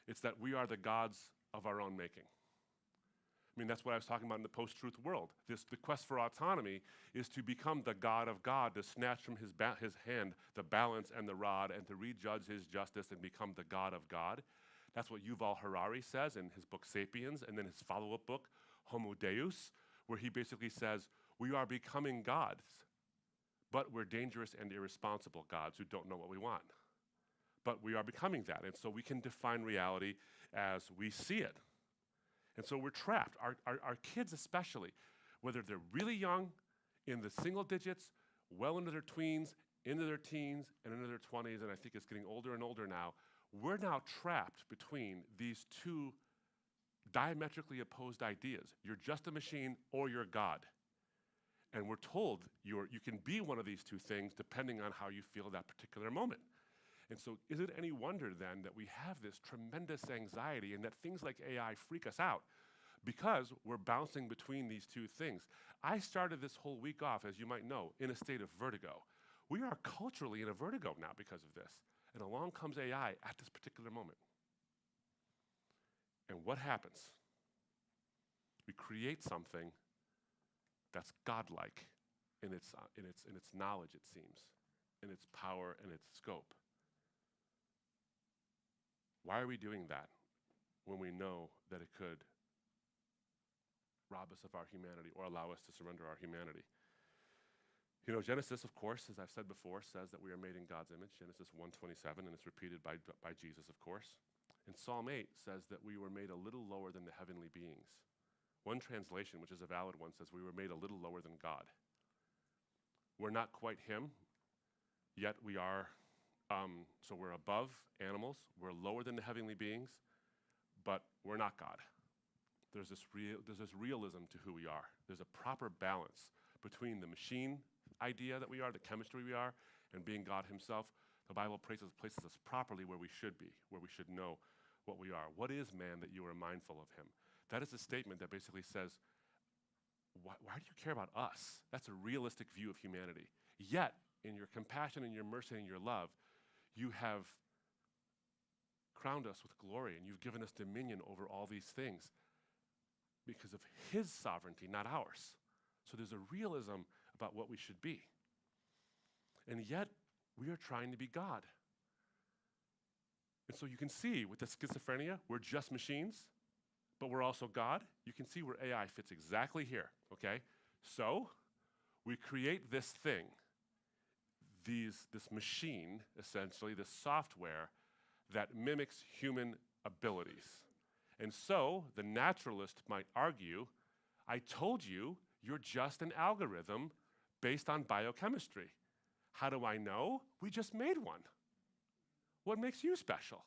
It's that we are the gods of our own making. I mean, that's what I was talking about in the post-truth world. The quest for autonomy is to become the God of God, to snatch from his hand the balance and the rod, and to rejudge his justice and become the God of God. That's what Yuval Harari says in his book Sapiens, and then his follow-up book, Homo Deus, where he basically says, we are becoming gods, but we're dangerous and irresponsible gods who don't know what we want. But we are becoming that, and so we can define reality as we see it. And so we're trapped, our kids especially, whether they're really young, in the single digits, well into their tweens, into their teens, and into their 20s, and I think it's getting older and older now. We're now trapped between these two diametrically opposed ideas. You're just a machine or you're God. And we're told you can be one of these two things depending on how you feel at that particular moment. And so is it any wonder then that we have this tremendous anxiety and that things like AI freak us out because we're bouncing between these two things? I started this whole week off, as you might know, in a state of vertigo. We are culturally in a vertigo now because of this. And along comes AI at this particular moment. And what happens? We create something that's godlike in its knowledge, it seems, in its power and its scope. Why are we doing that when we know that it could rob us of our humanity or allow us to surrender our humanity? Genesis, of course, as I've said before, says that we are made in God's image, Genesis 1:27, and it's repeated by Jesus, of course. And Psalm 8 says that we were made a little lower than the heavenly beings. One translation, which is a valid one, says we were made a little lower than God. We're not quite him, yet we are. So we're above animals, we're lower than the heavenly beings, but we're not God. There's this realism to who we are. There's a proper balance between the machine idea that we are, the chemistry we are, and being God himself. The Bible places us properly where we should be, where we should know what we are. What is man that you are mindful of him? That is a statement that basically says, why do you care about us? That's a realistic view of humanity. Yet, in your compassion and your mercy and your love, you have crowned us with glory and you've given us dominion over all these things because of his sovereignty, not ours. So there's a realism about what we should be. And yet, we are trying to be God. And so you can see with the schizophrenia, we're just machines, but we're also God. You can see where AI fits exactly here, okay? So we create this thing, this machine, essentially, this software that mimics human abilities. And so the naturalist might argue, I told you, you're just an algorithm based on biochemistry. How do I know? We just made one. What makes you special?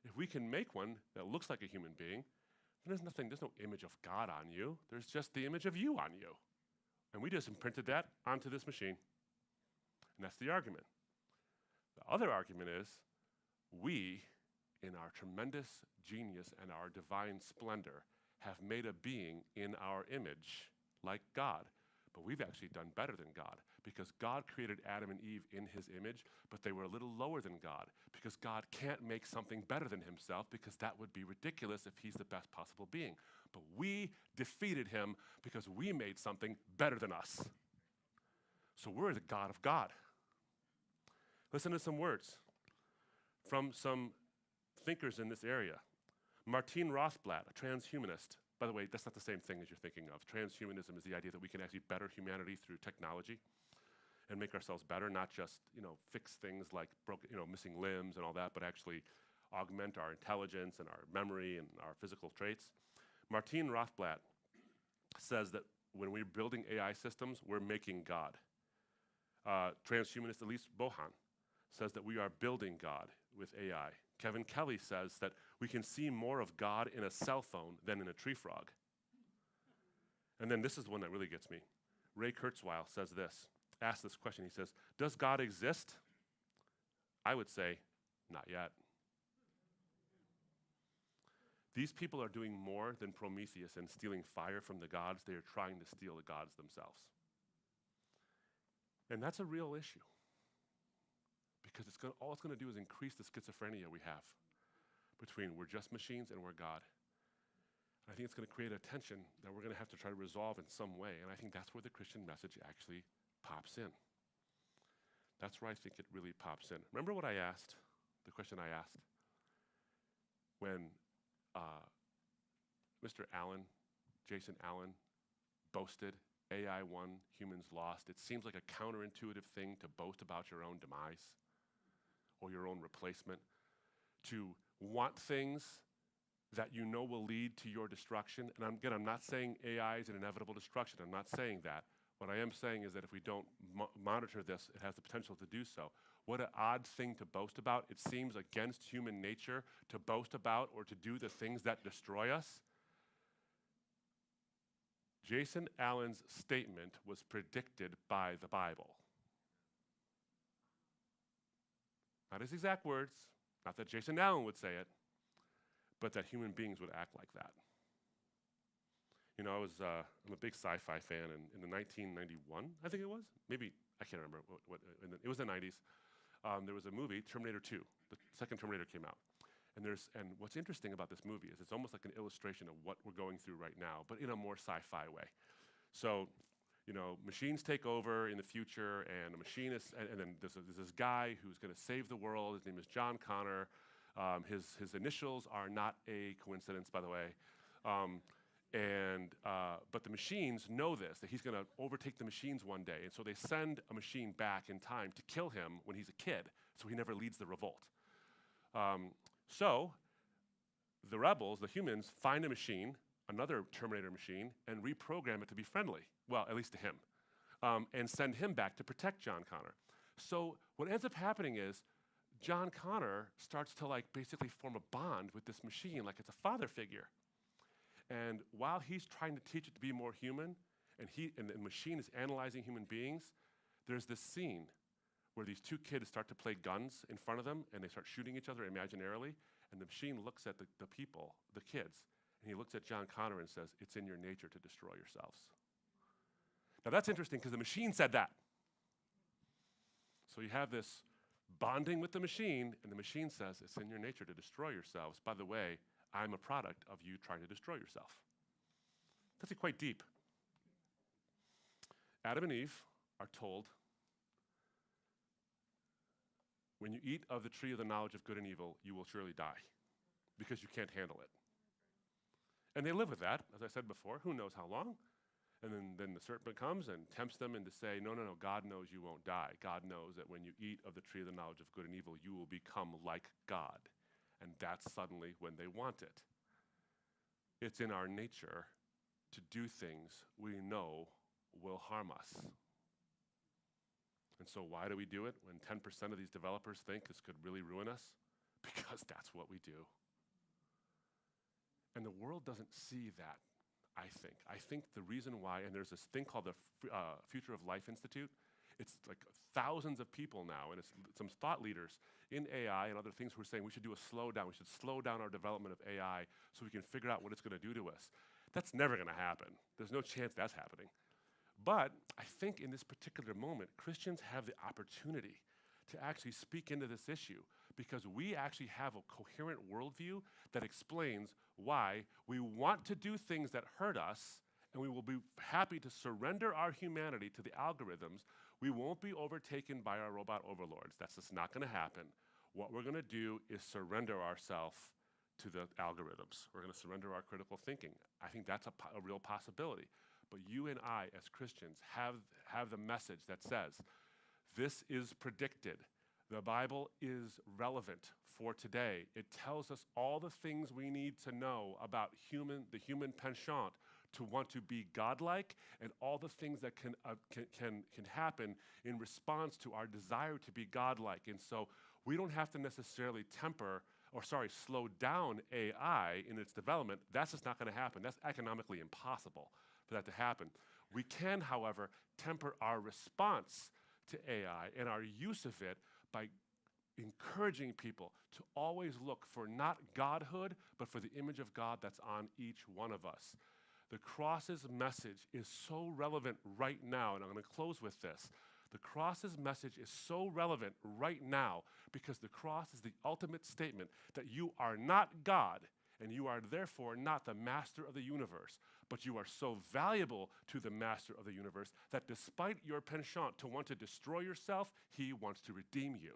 If we can make one that looks like a human being, then there's no image of God on you. There's just the image of you on you. And we just imprinted that onto this machine. And that's the argument. The other argument is, we, in our tremendous genius and our divine splendor, have made a being in our image, like God. But we've actually done better than God, because God created Adam and Eve in his image, but they were a little lower than God, because God can't make something better than himself, because that would be ridiculous if he's the best possible being. But we defeated him because we made something better than us. So we're the God of God. Listen to some words from some thinkers in this area. Martin Rothblatt, a transhumanist. By the way, that's not the same thing as you're thinking of. Transhumanism is the idea that we can actually better humanity through technology and make ourselves better, not just, fix things like missing limbs and all that, but actually augment our intelligence and our memory and our physical traits. Martin Rothblatt says that when we're building AI systems, we're making God. Transhumanist Elise Bohan says that we are building God with AI. Kevin Kelly says that we can see more of God in a cell phone than in a tree frog. And then this is the one that really gets me. Ray Kurzweil says this, asks this question. He says, does God exist? I would say, not yet. These people are doing more than Prometheus and stealing fire from the gods. They are trying to steal the gods themselves. And that's a real issue, because all it's going to do is increase the schizophrenia we have between we're just machines and we're God. And I think it's going to create a tension that we're going to have to try to resolve in some way, and I think that's where the Christian message actually pops in. That's where I think it really pops in. Remember what I asked, the question I asked, when Mr. Allen, Jason Allen, boasted, AI won, humans lost. It seems like a counterintuitive thing to boast about your own demise or your own replacement, to want things that you know will lead to your destruction. And again, I'm not saying AI is an inevitable destruction. I'm not saying that. What I am saying is that if we don't monitor this, it has the potential to do so. What an odd thing to boast about. It seems against human nature to boast about or to do the things that destroy us. Jason Allen's statement was predicted by the Bible. Not his exact words, not that Jason Allen would say it, but that human beings would act like that. I'm a big sci-fi fan, and in the 1991, I think it was, maybe, I can't remember, it was the 90s, there was a movie, Terminator 2, the second Terminator came out. And what's interesting about this movie is it's almost like an illustration of what we're going through right now, but in a more sci-fi way. So, machines take over in the future, and and then there's this guy who's going to save the world. His name is John Connor. His initials are not a coincidence, by the way. But the machines know this, that he's going to overtake the machines one day, and so they send a machine back in time to kill him when he's a kid, so he never leads the revolt. So the rebels, the humans, find a machine, another Terminator machine, and reprogram it to be friendly, well, at least to him, and send him back to protect John Connor. So what ends up happening is John Connor starts to basically form a bond with this machine, like it's a father figure. And while he's trying to teach it to be more human, and the machine is analyzing human beings, there's this scene where these two kids start to play guns in front of them, and they start shooting each other imaginarily, and the machine looks at the people, the kids, and he looks at John Connor and says, it's in your nature to destroy yourselves. Now that's interesting because the machine said that. So you have this bonding with the machine, and the machine says it's in your nature to destroy yourselves. By the way, I'm a product of you trying to destroy yourself. That's quite deep. Adam and Eve are told, when you eat of the tree of the knowledge of good and evil, you will surely die because you can't handle it. And they live with that, as I said before, who knows how long. And then the serpent comes and tempts them into say, no, God knows you won't die. God knows that when you eat of the tree of the knowledge of good and evil, you will become like God. And that's suddenly when they want it. It's in our nature to do things we know will harm us. And so why do we do it when 10% of these developers think this could really ruin us? Because that's what we do. And the world doesn't see that, I think. I think the reason why, and there's this thing called the Future of Life Institute. It's like thousands of people now, and it's some thought leaders in AI and other things who are saying we should do a slowdown. We should slow down our development of AI so we can figure out what it's going to do to us. That's never going to happen. There's no chance that's happening. But I think in this particular moment, Christians have the opportunity to actually speak into this issue because we actually have a coherent worldview that explains why we want to do things that hurt us, and we will be happy to surrender our humanity to the algorithms. We won't be overtaken by our robot overlords. That's just not going to happen. What we're going to do is surrender ourselves to the algorithms. We're going to surrender our critical thinking. I think that's a real possibility. But you and I, as Christians, have the message that says, this is predicted. The Bible is relevant for today. It tells us all the things we need to know about the human penchant to want to be godlike, and all the things that can happen in response to our desire to be godlike. And so we don't have to necessarily slow down AI in its development. That's just not going to happen. That's economically impossible for that to happen. We can, however, temper our response to AI and our use of it by encouraging people to always look for not godhood, but for the image of God that's on each one of us. The cross's message is so relevant right now, and I'm going to close with this. The cross's message is so relevant right now because the cross is the ultimate statement that you are not God, and you are therefore not the master of the universe, but you are so valuable to the master of the universe that despite your penchant to want to destroy yourself, he wants to redeem you.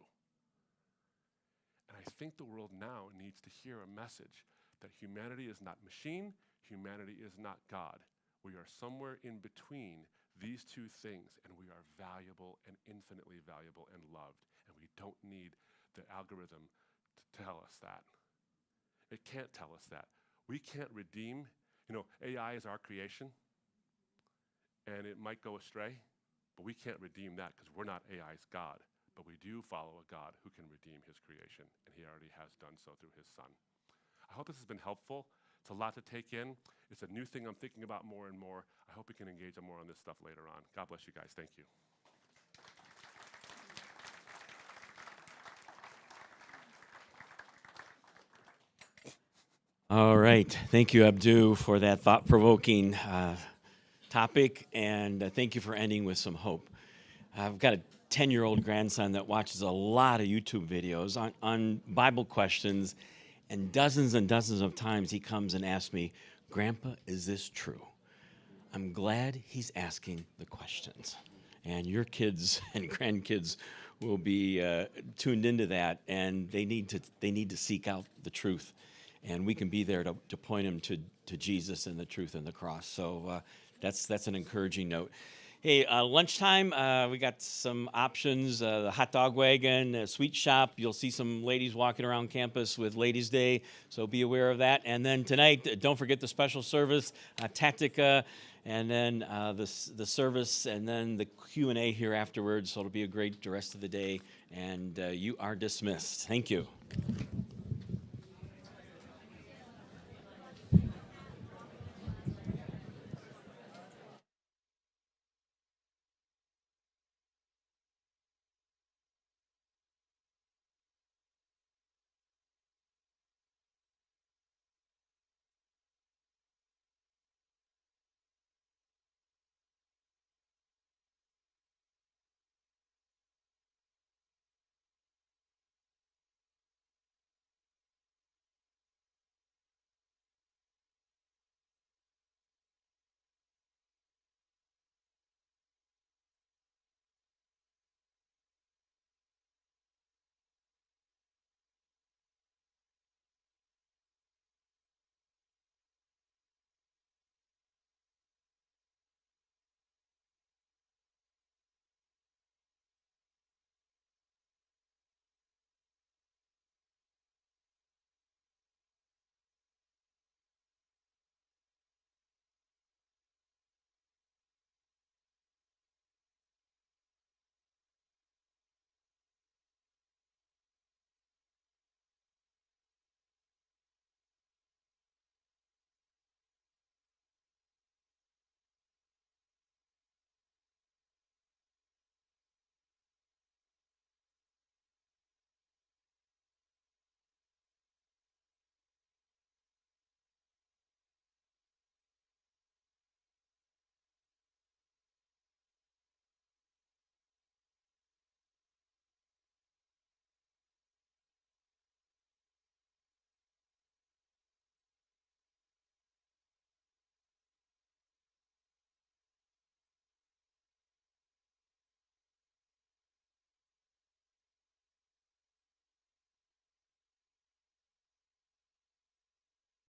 And I think the world now needs to hear a message that humanity is not machine, humanity is not God. We are somewhere in between these two things, and we are valuable and infinitely valuable and loved, and we don't need the algorithm to tell us that. It can't tell us that. We can't redeem. AI is our creation, and it might go astray, but we can't redeem that because we're not AI's God. But we do follow a God who can redeem his creation, and he already has done so through his Son. I hope this has been helpful. It's a lot to take in. It's a new thing I'm thinking about more and more. I hope we can engage more on this stuff later on. God bless you guys. Thank you. All right. Thank you, Abdu, for that thought-provoking topic, and thank you for ending with some hope. I've got a 10-year-old grandson that watches a lot of YouTube videos on Bible questions, and dozens of times he comes and asks me, Grandpa, is this true? I'm glad he's asking the questions. And your kids and grandkids will be tuned into that, and they need to seek out the truth. And we can be there to point them to Jesus and the truth and the cross. So that's an encouraging note. Hey, lunchtime, we got some options, the hot dog wagon, a sweet shop. You'll see some ladies walking around campus with Ladies' Day, so be aware of that. And then tonight, don't forget the special service, Tactica, and then the service, and then the Q&A here afterwards. So it'll be a great rest of the day, and you are dismissed. Thank you.